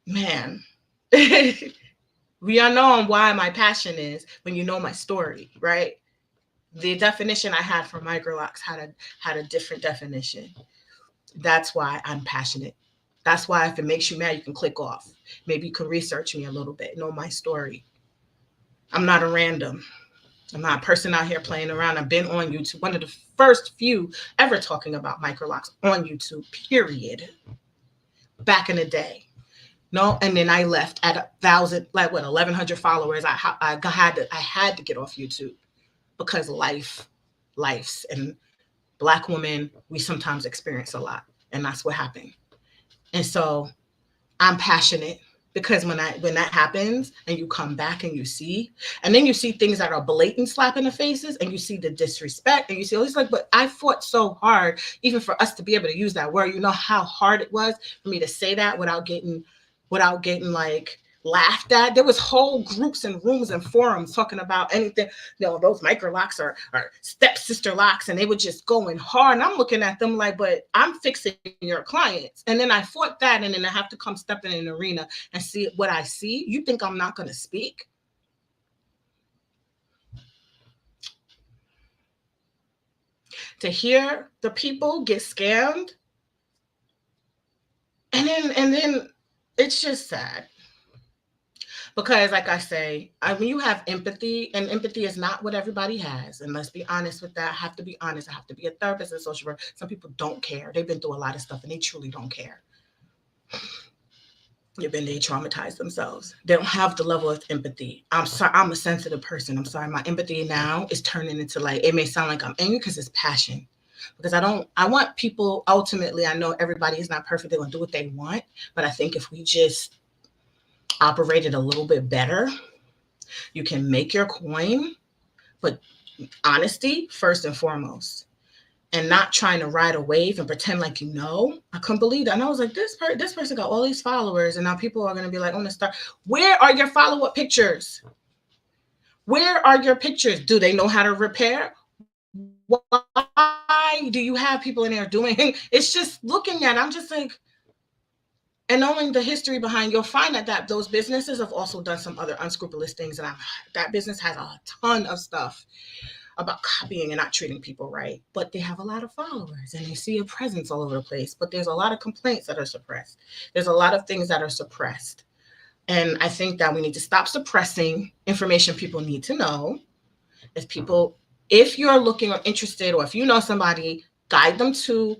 A: man. We all know why my passion is when you know my story, right? The definition I had for Microlocs had a different definition. That's why I'm passionate. That's why if it makes you mad, you can click off. Maybe you can research me a little bit, know my story. I'm not a random. I'm not a person out here playing around. I've been on YouTube, one of the first few ever talking about Microlocs on YouTube, period. Back in the day. No, and then I left at 1,000, 1,100 followers. I had to get off YouTube because life's, and Black women, we sometimes experience a lot, and that's what happened. And so I'm passionate, because when that happens and you come back and you see, and then you see things that are blatant slap in the faces, and you see the disrespect, and you see, it's like, but I fought so hard even for us to be able to use that word. You know how hard it was for me to say that without getting like laughed at. There was whole groups and rooms and forums talking about anything. Those Microlocs are stepsister locks, and they were just going hard. And I'm looking at them like, but I'm fixing your clients. And then I fought that, and then I have to come step in an arena and see what I see. You think I'm not going to speak? To hear the people get scammed, and then it's just sad. Because, like I say, I mean, you have empathy, and empathy is not what everybody has. And let's be honest with that. I have to be honest. I have to be a therapist and a social worker. Some people don't care. They've been through a lot of stuff, and they truly don't care. They traumatized themselves. They don't have the level of empathy. I'm sorry. I'm a sensitive person. I'm sorry. My empathy now is turning into, like, it may sound like I'm angry because it's passion. Because I want people, ultimately, I know everybody is not perfect. They're going to do what they want. But I think if we just operated a little bit better, you can make your coin, but honesty first and foremost, and not trying to ride a wave and pretend like I couldn't believe that. And I was like, this person got all these followers, and now people are going to be like, I'm going to start. Where are your follow-up pictures? Where are your pictures? Do they know how to repair? Why do you have people in there doing? It's just looking at, I'm just like, and knowing the history behind, you'll find that those businesses have also done some other unscrupulous things. And that business has a ton of stuff about copying and not treating people right. But they have a lot of followers, and they see a presence all over the place. But there's a lot of complaints that are suppressed. There's a lot of things that are suppressed. And I think that we need to stop suppressing information people need to know. If you're looking or interested, or if you know somebody, guide them to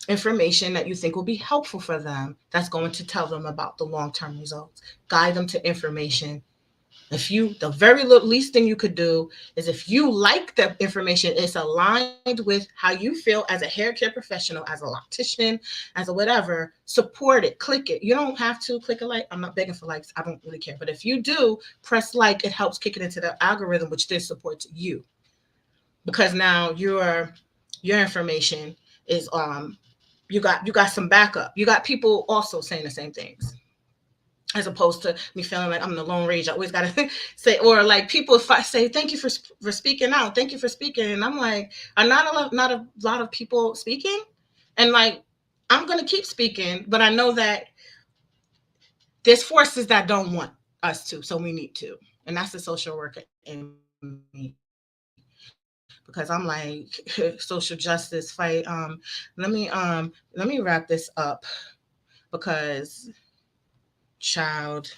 A: information that you think will be helpful for them, that's going to tell them about the long-term results. Guide them to information. The very least thing you could do is, if you like the information, it's aligned with how you feel as a hair care professional, as a loctician, as a whatever, support it, click it. You don't have to click a like. I'm not begging for likes. I don't really care. But if you do press like, it helps kick it into the algorithm, which then supports you. Because now your information is you got some backup. You got people also saying the same things, as opposed to me feeling like I'm the Lone Rage. I always got to say, or like people say, thank you for speaking out. Thank you for speaking. And I'm like, are not a lot of people speaking? And like, I'm going to keep speaking, but I know that there's forces that don't want us to, so we need to. And that's the social worker in me. Because I'm like, social justice fight. Let me wrap this up, because child,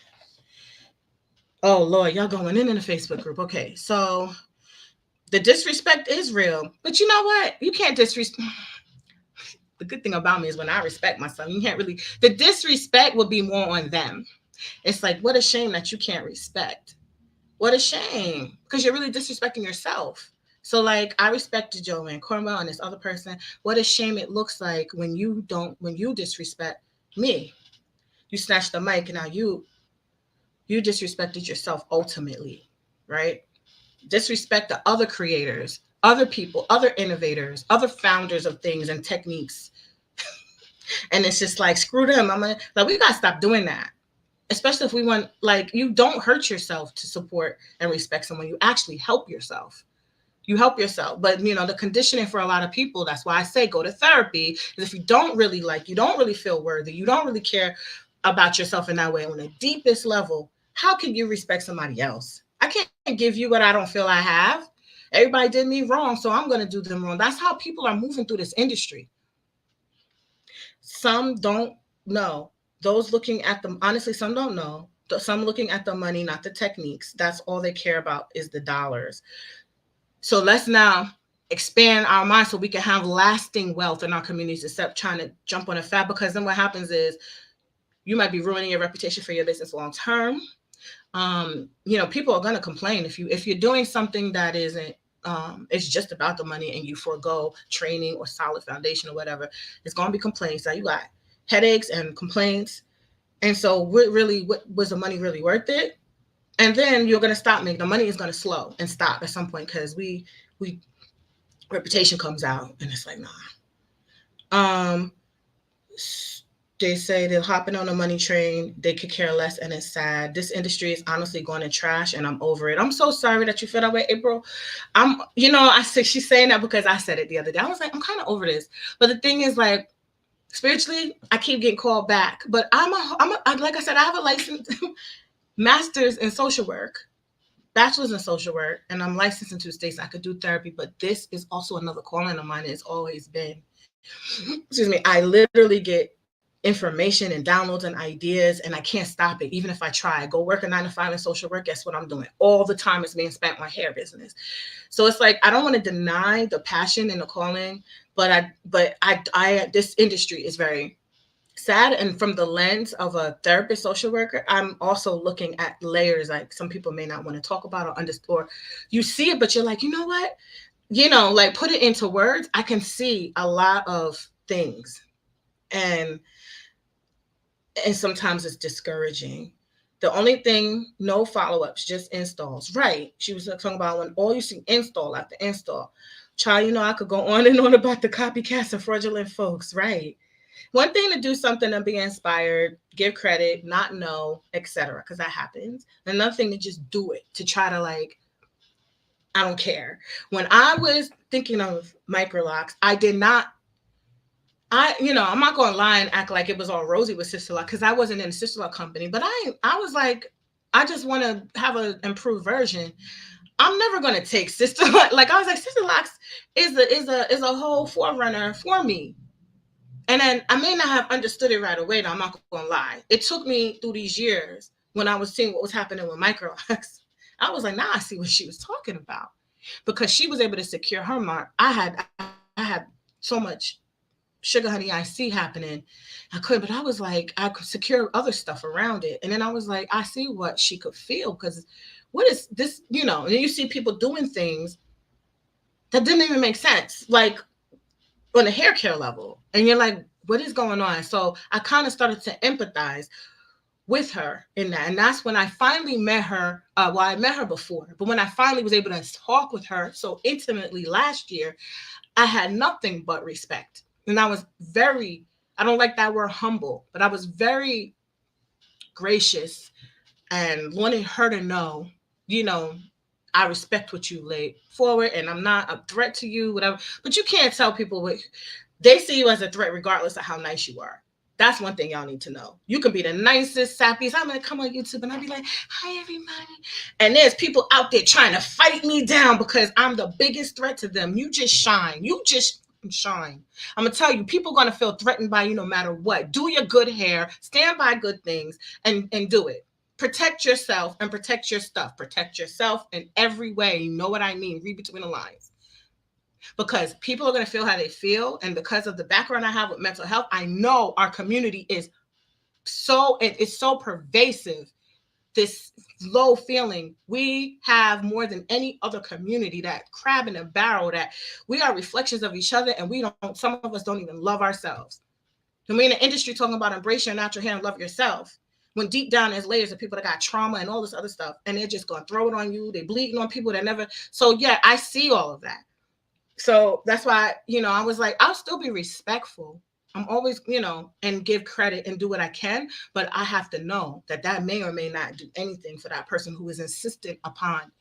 A: oh Lord, y'all going in the Facebook group. Okay, so the disrespect is real, but you know what? You can't disrespect. The good thing about me is when I respect myself, you can't really. The disrespect will be more on them. It's like, what a shame that you can't respect. What a shame, because you're really disrespecting yourself. So like, I respected Joanne Cornwell and this other person. What a shame it looks like when you disrespect me. You snatch the mic, and now you disrespected yourself ultimately, right? Disrespect the other creators, other people, other innovators, other founders of things and techniques. And it's just like, screw them. We gotta stop doing that. Especially if we want, like, you don't hurt yourself to support and respect someone. You actually help yourself. You help yourself. But the conditioning for a lot of people, that's why I say go to therapy, is if you don't really you don't really feel worthy, you don't really care about yourself in that way on the deepest level, how can you respect somebody else? I can't give you what I don't feel I have. Everybody did me wrong, so I'm going to do them wrong. That's how people are moving through this industry. Some don't know. Those looking at them, honestly, some don't know. Some looking at the money, not the techniques. That's all they care about, is the dollars. So let's now expand our minds so we can have lasting wealth in our communities, instead of trying to jump on a fad. Because then what happens is, you might be ruining your reputation for your business long term. People are going to complain if you're doing something that isn't, it's just about the money, and you forego training or solid foundation or whatever. It's going to be complaints. So you got headaches and complaints. And so what was the money really worth it? And then you're going to stop making, the money is going to slow and stop at some point, because we reputation comes out, and it's like, nah. They say they're hopping on a money train. They could care less, and it's sad. This industry is honestly going to trash, and I'm over it. I'm so sorry that you feel that way, April. I said she's saying that because I said it the other day. I was like, I'm kind of over this. But the thing is, like, spiritually, I keep getting called back. But like I said, I have a license, master's in social work, bachelor's in social work, and I'm licensed in 2 states. I could do therapy, but this is also another calling of mine. It's always been. Excuse me. I literally get information and downloads and ideas, and I can't stop it. Even if I try, I go work a 9 to 5 in social work. Guess what I'm doing? All the time is being spent on my hair business. So it's like I don't want to deny the passion and the calling, but this industry is very sad. And from the lens of a therapist, social worker, I'm also looking at layers like some people may not want to talk about or understand, or you see it, but you're like, you know what? Like put it into words. I can see a lot of things. And sometimes it's discouraging. The only thing, no follow-ups, just installs. Right. She was talking about when all you see install after install. Child, I could go on and on about the copycats and fraudulent folks. Right. One thing to do something and be inspired, give credit, not know, etc., because that happens. Another thing to just do it, to try to like, I don't care. When I was thinking of Microlocs, I did not, I'm not going to lie and act like it was all rosy with Sister Lock because I wasn't in a Sister Lock company, but I was like, I just want to have an improved version. I'm never going to take Sister Lock. Like I was like, Sister Locks is a whole forerunner for me. And then I may not have understood it right away. Though, I'm not going to lie. It took me through these years when I was seeing what was happening with Microlocs. I was like, I see what she was talking about because she was able to secure her mark. I had so much sugar honey IC happening. I could, but I was like, I could secure other stuff around it. And then I was like, I see what she could feel because what is this, and then you see people doing things that didn't even make sense. Like on a hair care level. And you're like, what is going on? So I kind of started to empathize with her in that. And that's when I finally met her. I met her before, but when I finally was able to talk with her so intimately last year, I had nothing but respect. And I was I don't like that word humble, but I was very gracious and wanted her to know, I respect what you laid forward and I'm not a threat to you, whatever. But you can't tell people they see you as a threat regardless of how nice you are. That's one thing y'all need to know. You can be the nicest, sappiest. I'm going to come on YouTube and I'll be like, hi, everybody. And there's people out there trying to fight me down because I'm the biggest threat to them. You just shine. You just shine. I'm going to tell you, people are going to feel threatened by you no matter what. Do your good hair. Stand by good things and do it. Protect yourself and protect your stuff. Protect yourself in every way. You know what I mean? Read between the lines. Because people are going to feel how they feel. And because of the background I have with mental health, I know our community it's so pervasive, this low feeling. We have more than any other community, that crab in a barrel, that we are reflections of each other. And some of us don't even love ourselves. And we're in the industry talking about embrace your natural hair and love yourself. When deep down there's layers of people that got trauma and all this other stuff. And they're just going to throw it on you. They bleeding on people that never. So yeah, I see all of that. So that's why, I was like, I'll still be respectful. I'm always, and give credit and do what I can. But I have to know that may or may not do anything for that person who is insistent upon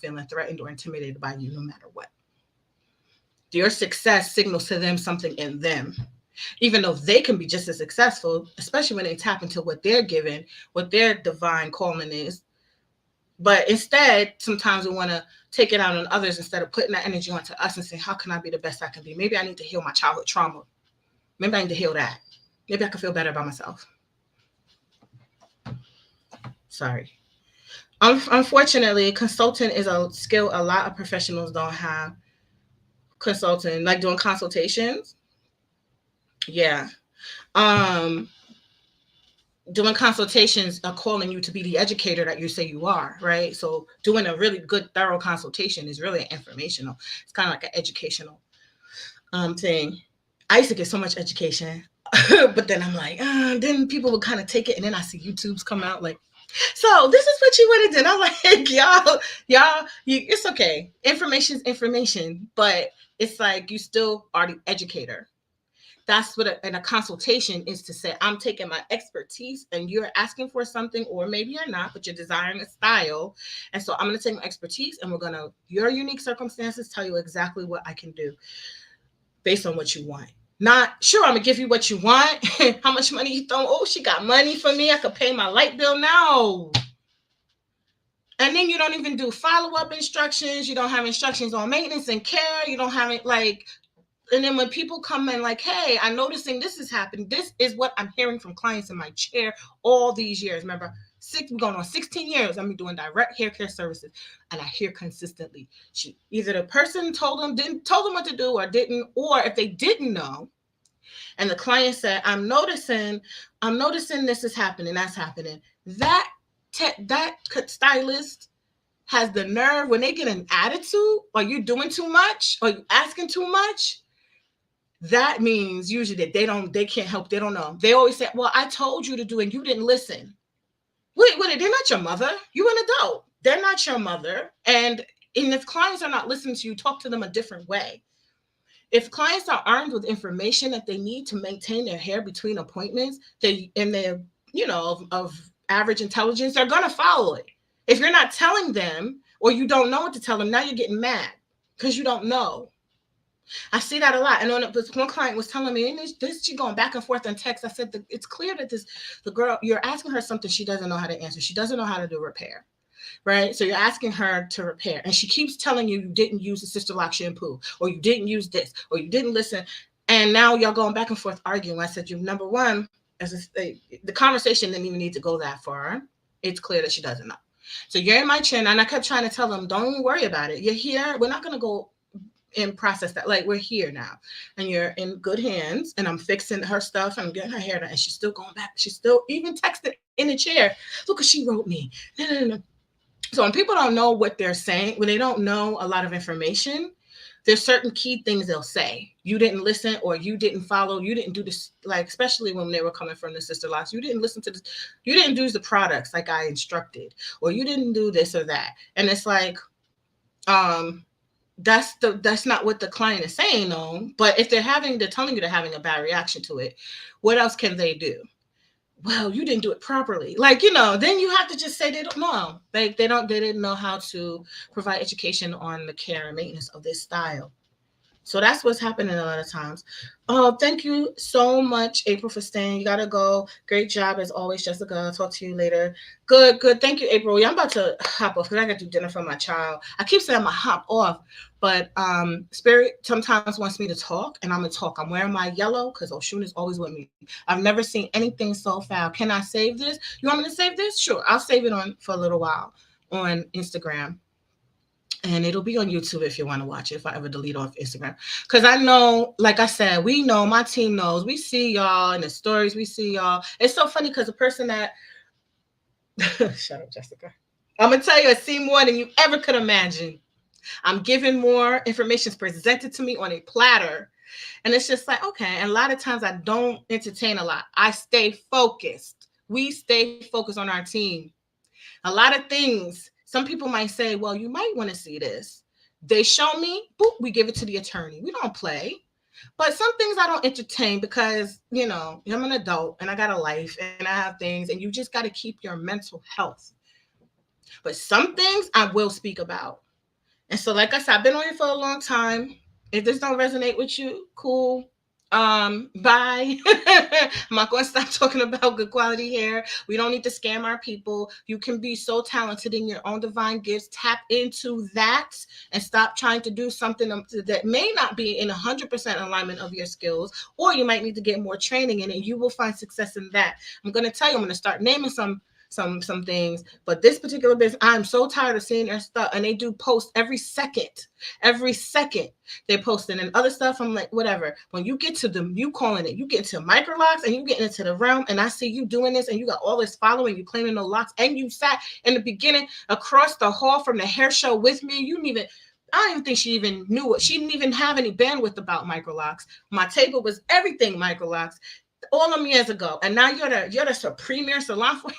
A: feeling threatened or intimidated by you no matter what. Your success signals to them something in them. Even though they can be just as successful, especially when they tap into what they're given, what their divine calling is. But instead, sometimes we want to take it out on others instead of putting that energy onto us and saying, how can I be the best I can be? Maybe I need to heal my childhood trauma. Maybe I need to heal that. Maybe I can feel better about myself. Sorry. Unfortunately, consulting is a skill a lot of professionals don't have. Consulting, like doing consultations. Yeah. Doing consultations are calling you to be the educator that you say you are, right? So doing a really good, thorough consultation is really informational. It's kind of like an educational thing. I used to get so much education, but then I'm like, then people would kind of take it, and then I see YouTubes come out like, so this is what you want to do. And I'm like, y'all, it's okay. Information's information, but it's like you still are the educator. That's what in a consultation is to say, I'm taking my expertise and you're asking for something, or maybe you're not, but you're desiring a style. And so I'm going to take my expertise and we're going to, your unique circumstances, tell you exactly what I can do based on what you want. Not sure, I'm gonna give you what you want. How much money you throw? Oh, she got money for me. I could pay my light bill now. And then you don't even do follow-up instructions. You don't have instructions on maintenance and care. You don't have it like, and then when people come in like, hey, I'm noticing this is happening. This is what I'm hearing from clients in my chair all these years. Remember, we're going on 16 years. I'm doing direct hair care services. And I hear consistently, either the person told them what to do or didn't, or if they didn't know, and the client said, I'm noticing this is happening, that's happening. That stylist has the nerve when they get an attitude, or you're doing too much, or you asking too much. That means usually that they can't help. They don't know. They always say, well, I told you to do it and you didn't listen. Wait, they're not your mother. You're an adult. They're not your mother. And if clients are not listening to you, talk to them a different way. If clients are armed with information that they need to maintain their hair between appointments, they're of average intelligence, they're gonna follow it. If you're not telling them, or you don't know what to tell them, now you're getting mad because you don't know. I see that a lot. And one client was telling me, and she going back and forth on text. I said, it's clear that the girl, you're asking her something she doesn't know how to answer. She doesn't know how to do repair. Right? So you're asking her to repair. And she keeps telling you didn't use the Sister Lock shampoo, or you didn't use this, or you didn't listen. And now y'all going back and forth arguing. I said, number one, the conversation didn't even need to go that far. It's clear that she doesn't know. So you're in my chair, and I kept trying to tell them, don't even worry about it. You're here. We're not going to go and process that. Like, we're here now and you're in good hands, and I'm fixing her stuff and getting her hair done, and she's still going back. She's still even texting in the chair. Look what she wrote me. No. So when people don't know what they're saying, when they don't know a lot of information, there's certain key things they'll say. You didn't listen, or you didn't follow, you didn't do this, like, especially when they were coming from the Sister Locks, you didn't listen to this, you didn't use the products like I instructed, or you didn't do this or that. And it's like, that's not what the client is saying, though. But if they're telling you they're having a bad reaction to it, what else can they do? Well, you didn't do it properly. Like, then you have to just say they don't know. They didn't know how to provide education on the care and maintenance of this style. So that's what's happening a lot of times. Oh, thank you so much, April, for staying. You gotta go. Great job as always, Jessica. I'll talk to you later. Good. Thank you, April. Yeah, I'm about to hop off because I got to do dinner for my child. I keep saying I'm gonna hop off, but Spirit sometimes wants me to talk, and I'm gonna talk. I'm wearing my yellow because Oshun is always with me. I've never seen anything so foul. Can I save this? You want me to save this? Sure, I'll save it on for a little while on Instagram. And it'll be on YouTube if you want to watch it, if I ever delete off Instagram. Because I know, like I said, we know, my team knows. We see y'all in the stories. We see y'all. It's so funny because the person that... Shut up, Jessica. I'm going to tell you, I see more than you ever could imagine. I'm giving more information presented to me on a platter. And it's just like, okay. And a lot of times I don't entertain a lot. I stay focused. We stay focused on our team. A lot of things... Some people might say, well, you might want to see this. They show me, boop, we give it to the attorney. We don't play. But some things I don't entertain because, I'm an adult and I got a life and I have things, and you just got to keep your mental health. But some things I will speak about. And so, like I said, I've been on here for a long time. If this don't resonate with you, cool. Bye. I'm not going to stop talking about good quality hair. We don't need to scam our people. You can be so talented in your own divine gifts. Tap into that and stop trying to do something that may not be in 100% alignment of your skills, or you might need to get more training in it. You will find success in that. I'm going to tell you, I'm going to start naming some things, but this particular business, I'm so tired of seeing their stuff, and they do post every second they're posting, and other stuff. I'm like, whatever. When you get to you get to Microlocs, and you get into the realm, and I see you doing this, and you got all this following, you claiming no locks, and you sat in the beginning across the hall from the hair show with me. I don't even think she even knew it. She didn't even have any bandwidth about Microlocs. My table was everything Microlocs all them years ago, and now you're the premier salon for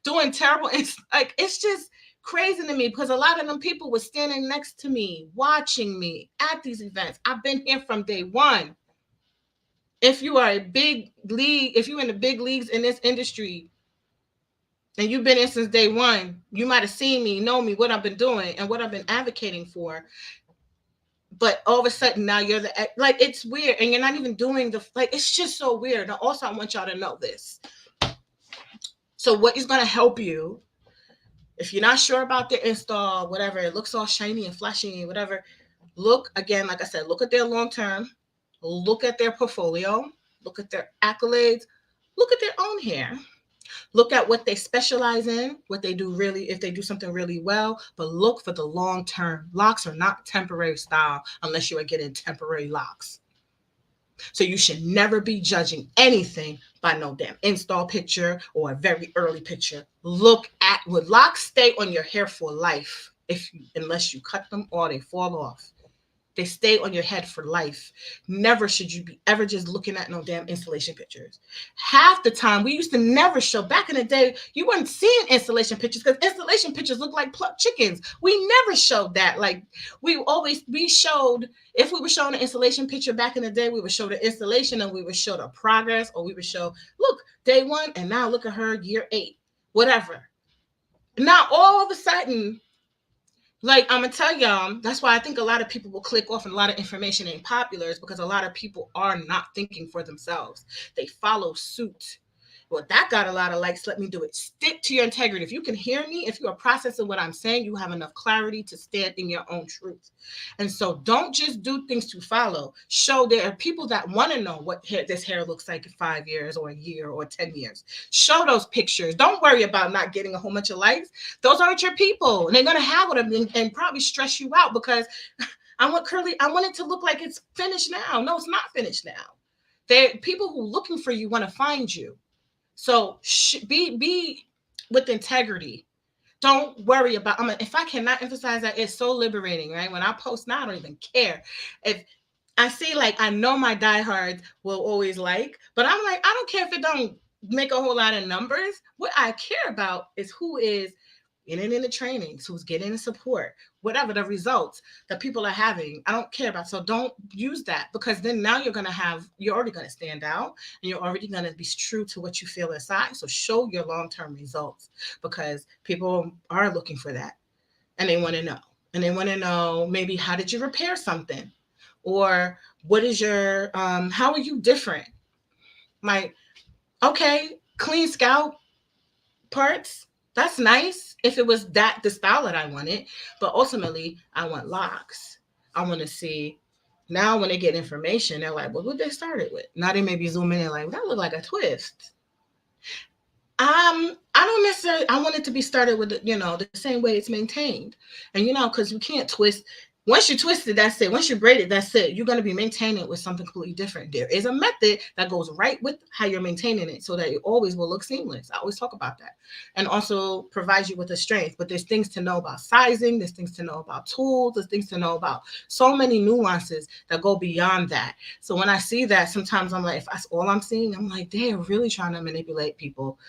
A: doing terrible. It's just crazy to me, because a lot of them people were standing next to me, watching me at these events. I've been here from day one. If you are a big league, if you're in the big leagues in this industry and you've been in since day one, you might have seen me, know me, what I've been doing and what I've been advocating for. But all of a sudden now you're the, like, it's weird. And you're not even doing the, like, it's just so weird. Now, also, I want y'all to know this. So what is going to help you if you're not sure about their install, whatever, it looks all shiny and flashy, whatever, look, again, like I said, look at their long term, look at their portfolio, look at their accolades, look at their own hair, look at what they specialize in, what they do really, if they do something really well, but look for the long term. Locks are not temporary style unless you are getting temporary locks. So you should never be judging anything by no damn install picture or a very early picture. Look at, would locks stay on your hair for life unless you cut them or they fall off. They stay on your head for life. Never should you be ever just looking at no damn installation pictures. Half the time, we used to never show. Back in the day, you weren't seeing installation pictures because installation pictures look like plucked chickens. We never showed that. Like, we showed, if we were showing an installation picture back in the day, we would show the installation and we would show the progress, or we would show, look, day one, and now look at her year 8, whatever. Now, all of a sudden, like, I'm gonna tell y'all, that's why I think a lot of people will click off and a lot of information ain't popular, is because a lot of people are not thinking for themselves. They follow suit. Well, that got a lot of likes. Let me do it. Stick to your integrity. If you can hear me, if you are processing what I'm saying, you have enough clarity to stand in your own truth. And so don't just do things to follow. Show there are people that want to know what this hair looks like in 5 years or a year or 10 years. Show those pictures. Don't worry about not getting a whole bunch of likes. Those aren't your people. And they're going to have them and probably stress you out because I want it to look like it's finished now. No, it's not finished now. People who are looking for you want to find you. So be with integrity. Don't worry about, if I cannot emphasize that, it's so liberating, right? When I post now, I don't even care. If I see, like, I know my diehards will always like, but I'm like, I don't care if it don't make a whole lot of numbers. What I care about is who is getting in the trainings, who's getting the support, whatever the results that people are having. I don't care about. So don't use that, because then now you're already going to stand out and you're already going to be true to what you feel inside. So show your long-term results, because people are looking for that and they want to know. And they want to know, maybe, how did you repair something? Or what is your, how are you different? Okay, clean scalp parts, that's nice if it was the style that I wanted, but ultimately I want locks. I want to see, now when they get information, they're like, well, what they started with? Now they may be zooming in like, that look like a twist. I don't necessarily, I want it to be started with, the same way it's maintained. And, because you can't twist. Once you twist it, that's it. Once you braid it, that's it. You're going to be maintaining it with something completely different. There is a method that goes right with how you're maintaining it so that it always will look seamless. I always talk about that. And also provides you with a strength. But there's things to know about sizing. There's things to know about tools. There's things to know about so many nuances that go beyond that. So when I see that, sometimes I'm like, if that's all I'm seeing, I'm like, they're really trying to manipulate people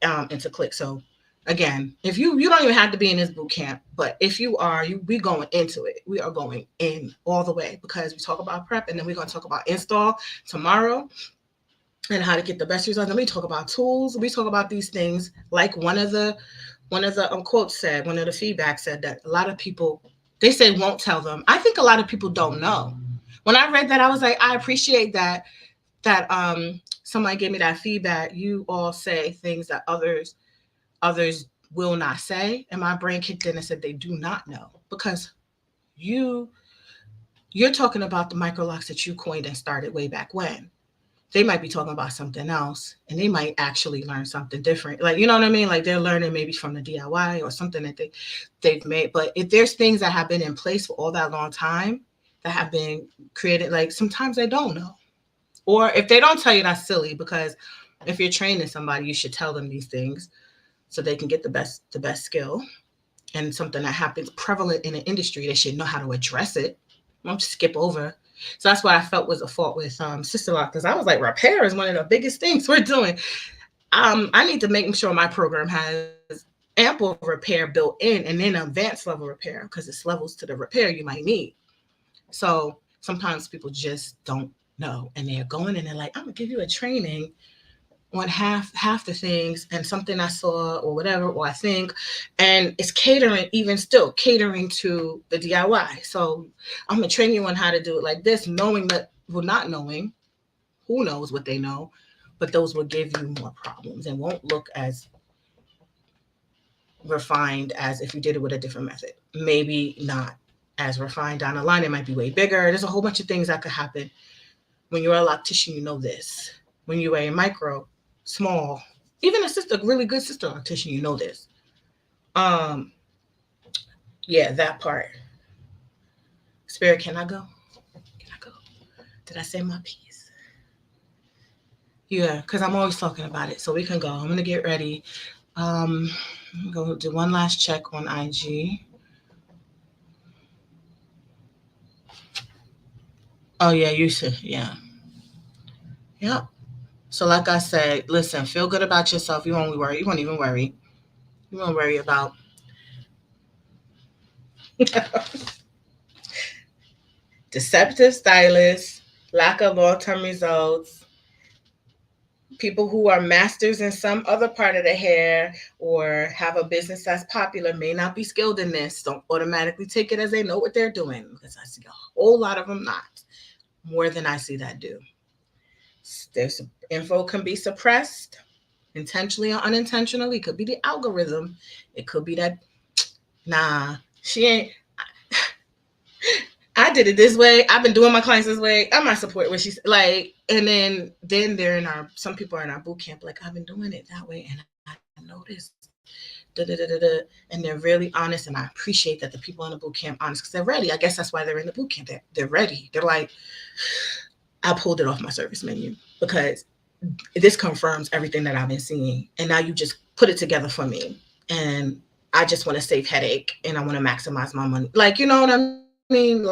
A: into click. So again, if you don't even have to be in this boot camp, but if you are, we going into it. We are going in all the way, because we talk about prep, and then we're going to talk about install tomorrow and how to get the best results. And we talk about tools. We talk about these things, like one of the quotes said, one of the feedback said that a lot of people, they say won't tell them. I think a lot of people don't know. When I read that, I was like, I appreciate that somebody gave me that feedback. You all say things that others will not say, and my brain kicked in and said they do not know, because you're talking about the Microlocs that you coined and started way back when. They might be talking about something else, and they might actually learn something different. Like, you know what I mean? Like, they're learning maybe from the DIY or something that they've made. But if there's things that have been in place for all that long time that have been created, like, sometimes they don't know. Or if they don't tell you, that's silly, because if you're training somebody, you should tell them these things so they can get the best skill. And something that happens prevalent in the industry, they should know how to address it. Don't skip over. So that's what I felt was a fault with Sister Lock, because I was like, repair is one of the biggest things we're doing. I need to make sure my program has ample repair built in, and then advanced level repair, because it's levels to the repair you might need. So sometimes people just don't No, and they're going and they're like, I'm gonna give you a training on half the things and something I saw or whatever, or I think, and it's catering, even still catering to the DIY. So I'm gonna train you on how to do it like this, knowing that, well, not knowing, who knows what they know, but those will give you more problems and won't look as refined as if you did it with a different method. Maybe not as refined down the line. It might be way bigger. There's a whole bunch of things that could happen. When you're a loctician, you know this. When you're a micro, small, even a sister, really good sister loctician, you know this. Um, yeah, that part. Spirit, can I go? Can I go? Did I say my piece? Yeah, because I'm always talking about it. So we can go. I'm gonna get ready. I'm gonna go do one last check on IG. Oh yeah, you should. Yeah. Yep. So like I said, listen, feel good about yourself. You won't worry. You won't even worry. You won't worry about deceptive stylists, lack of long-term results, people who are masters in some other part of the hair or have a business that's popular may not be skilled in this. Don't automatically take it as they know what they're doing, because I see a whole lot of them not. More than I see that do. There's info can be suppressed intentionally or unintentionally. It could be the algorithm. It could be that, nah, she ain't, I did it this way. I've been doing my clients this way. I'm not supporting what she's like. And then they're in our, some people are in our boot camp, like, I've been doing it that way and I noticed. Da, da, da, da, da. And they're really honest, and I appreciate that the people in the boot camp honest, because they're ready. I guess that's why they're in the boot camp. They're ready. They're like, I pulled it off my service menu because this confirms everything that I've been seeing. And now you just put it together for me. And I just want to save headache and I want to maximize my money. Like, you know what I mean?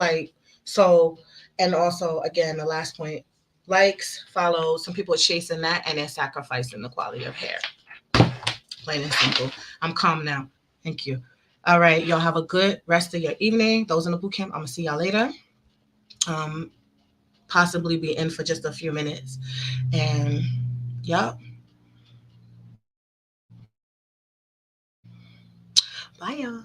A: Like, so, and also, again, the last point, likes, follows. Some people are chasing that and they're sacrificing the quality of hair. Plain and simple. I'm calm now. Thank you. All right. Y'all have a good rest of your evening. Those in the boot camp, I'm going to see y'all later. Um, Possibly be in for just a few minutes. And, yep. Bye, y'all.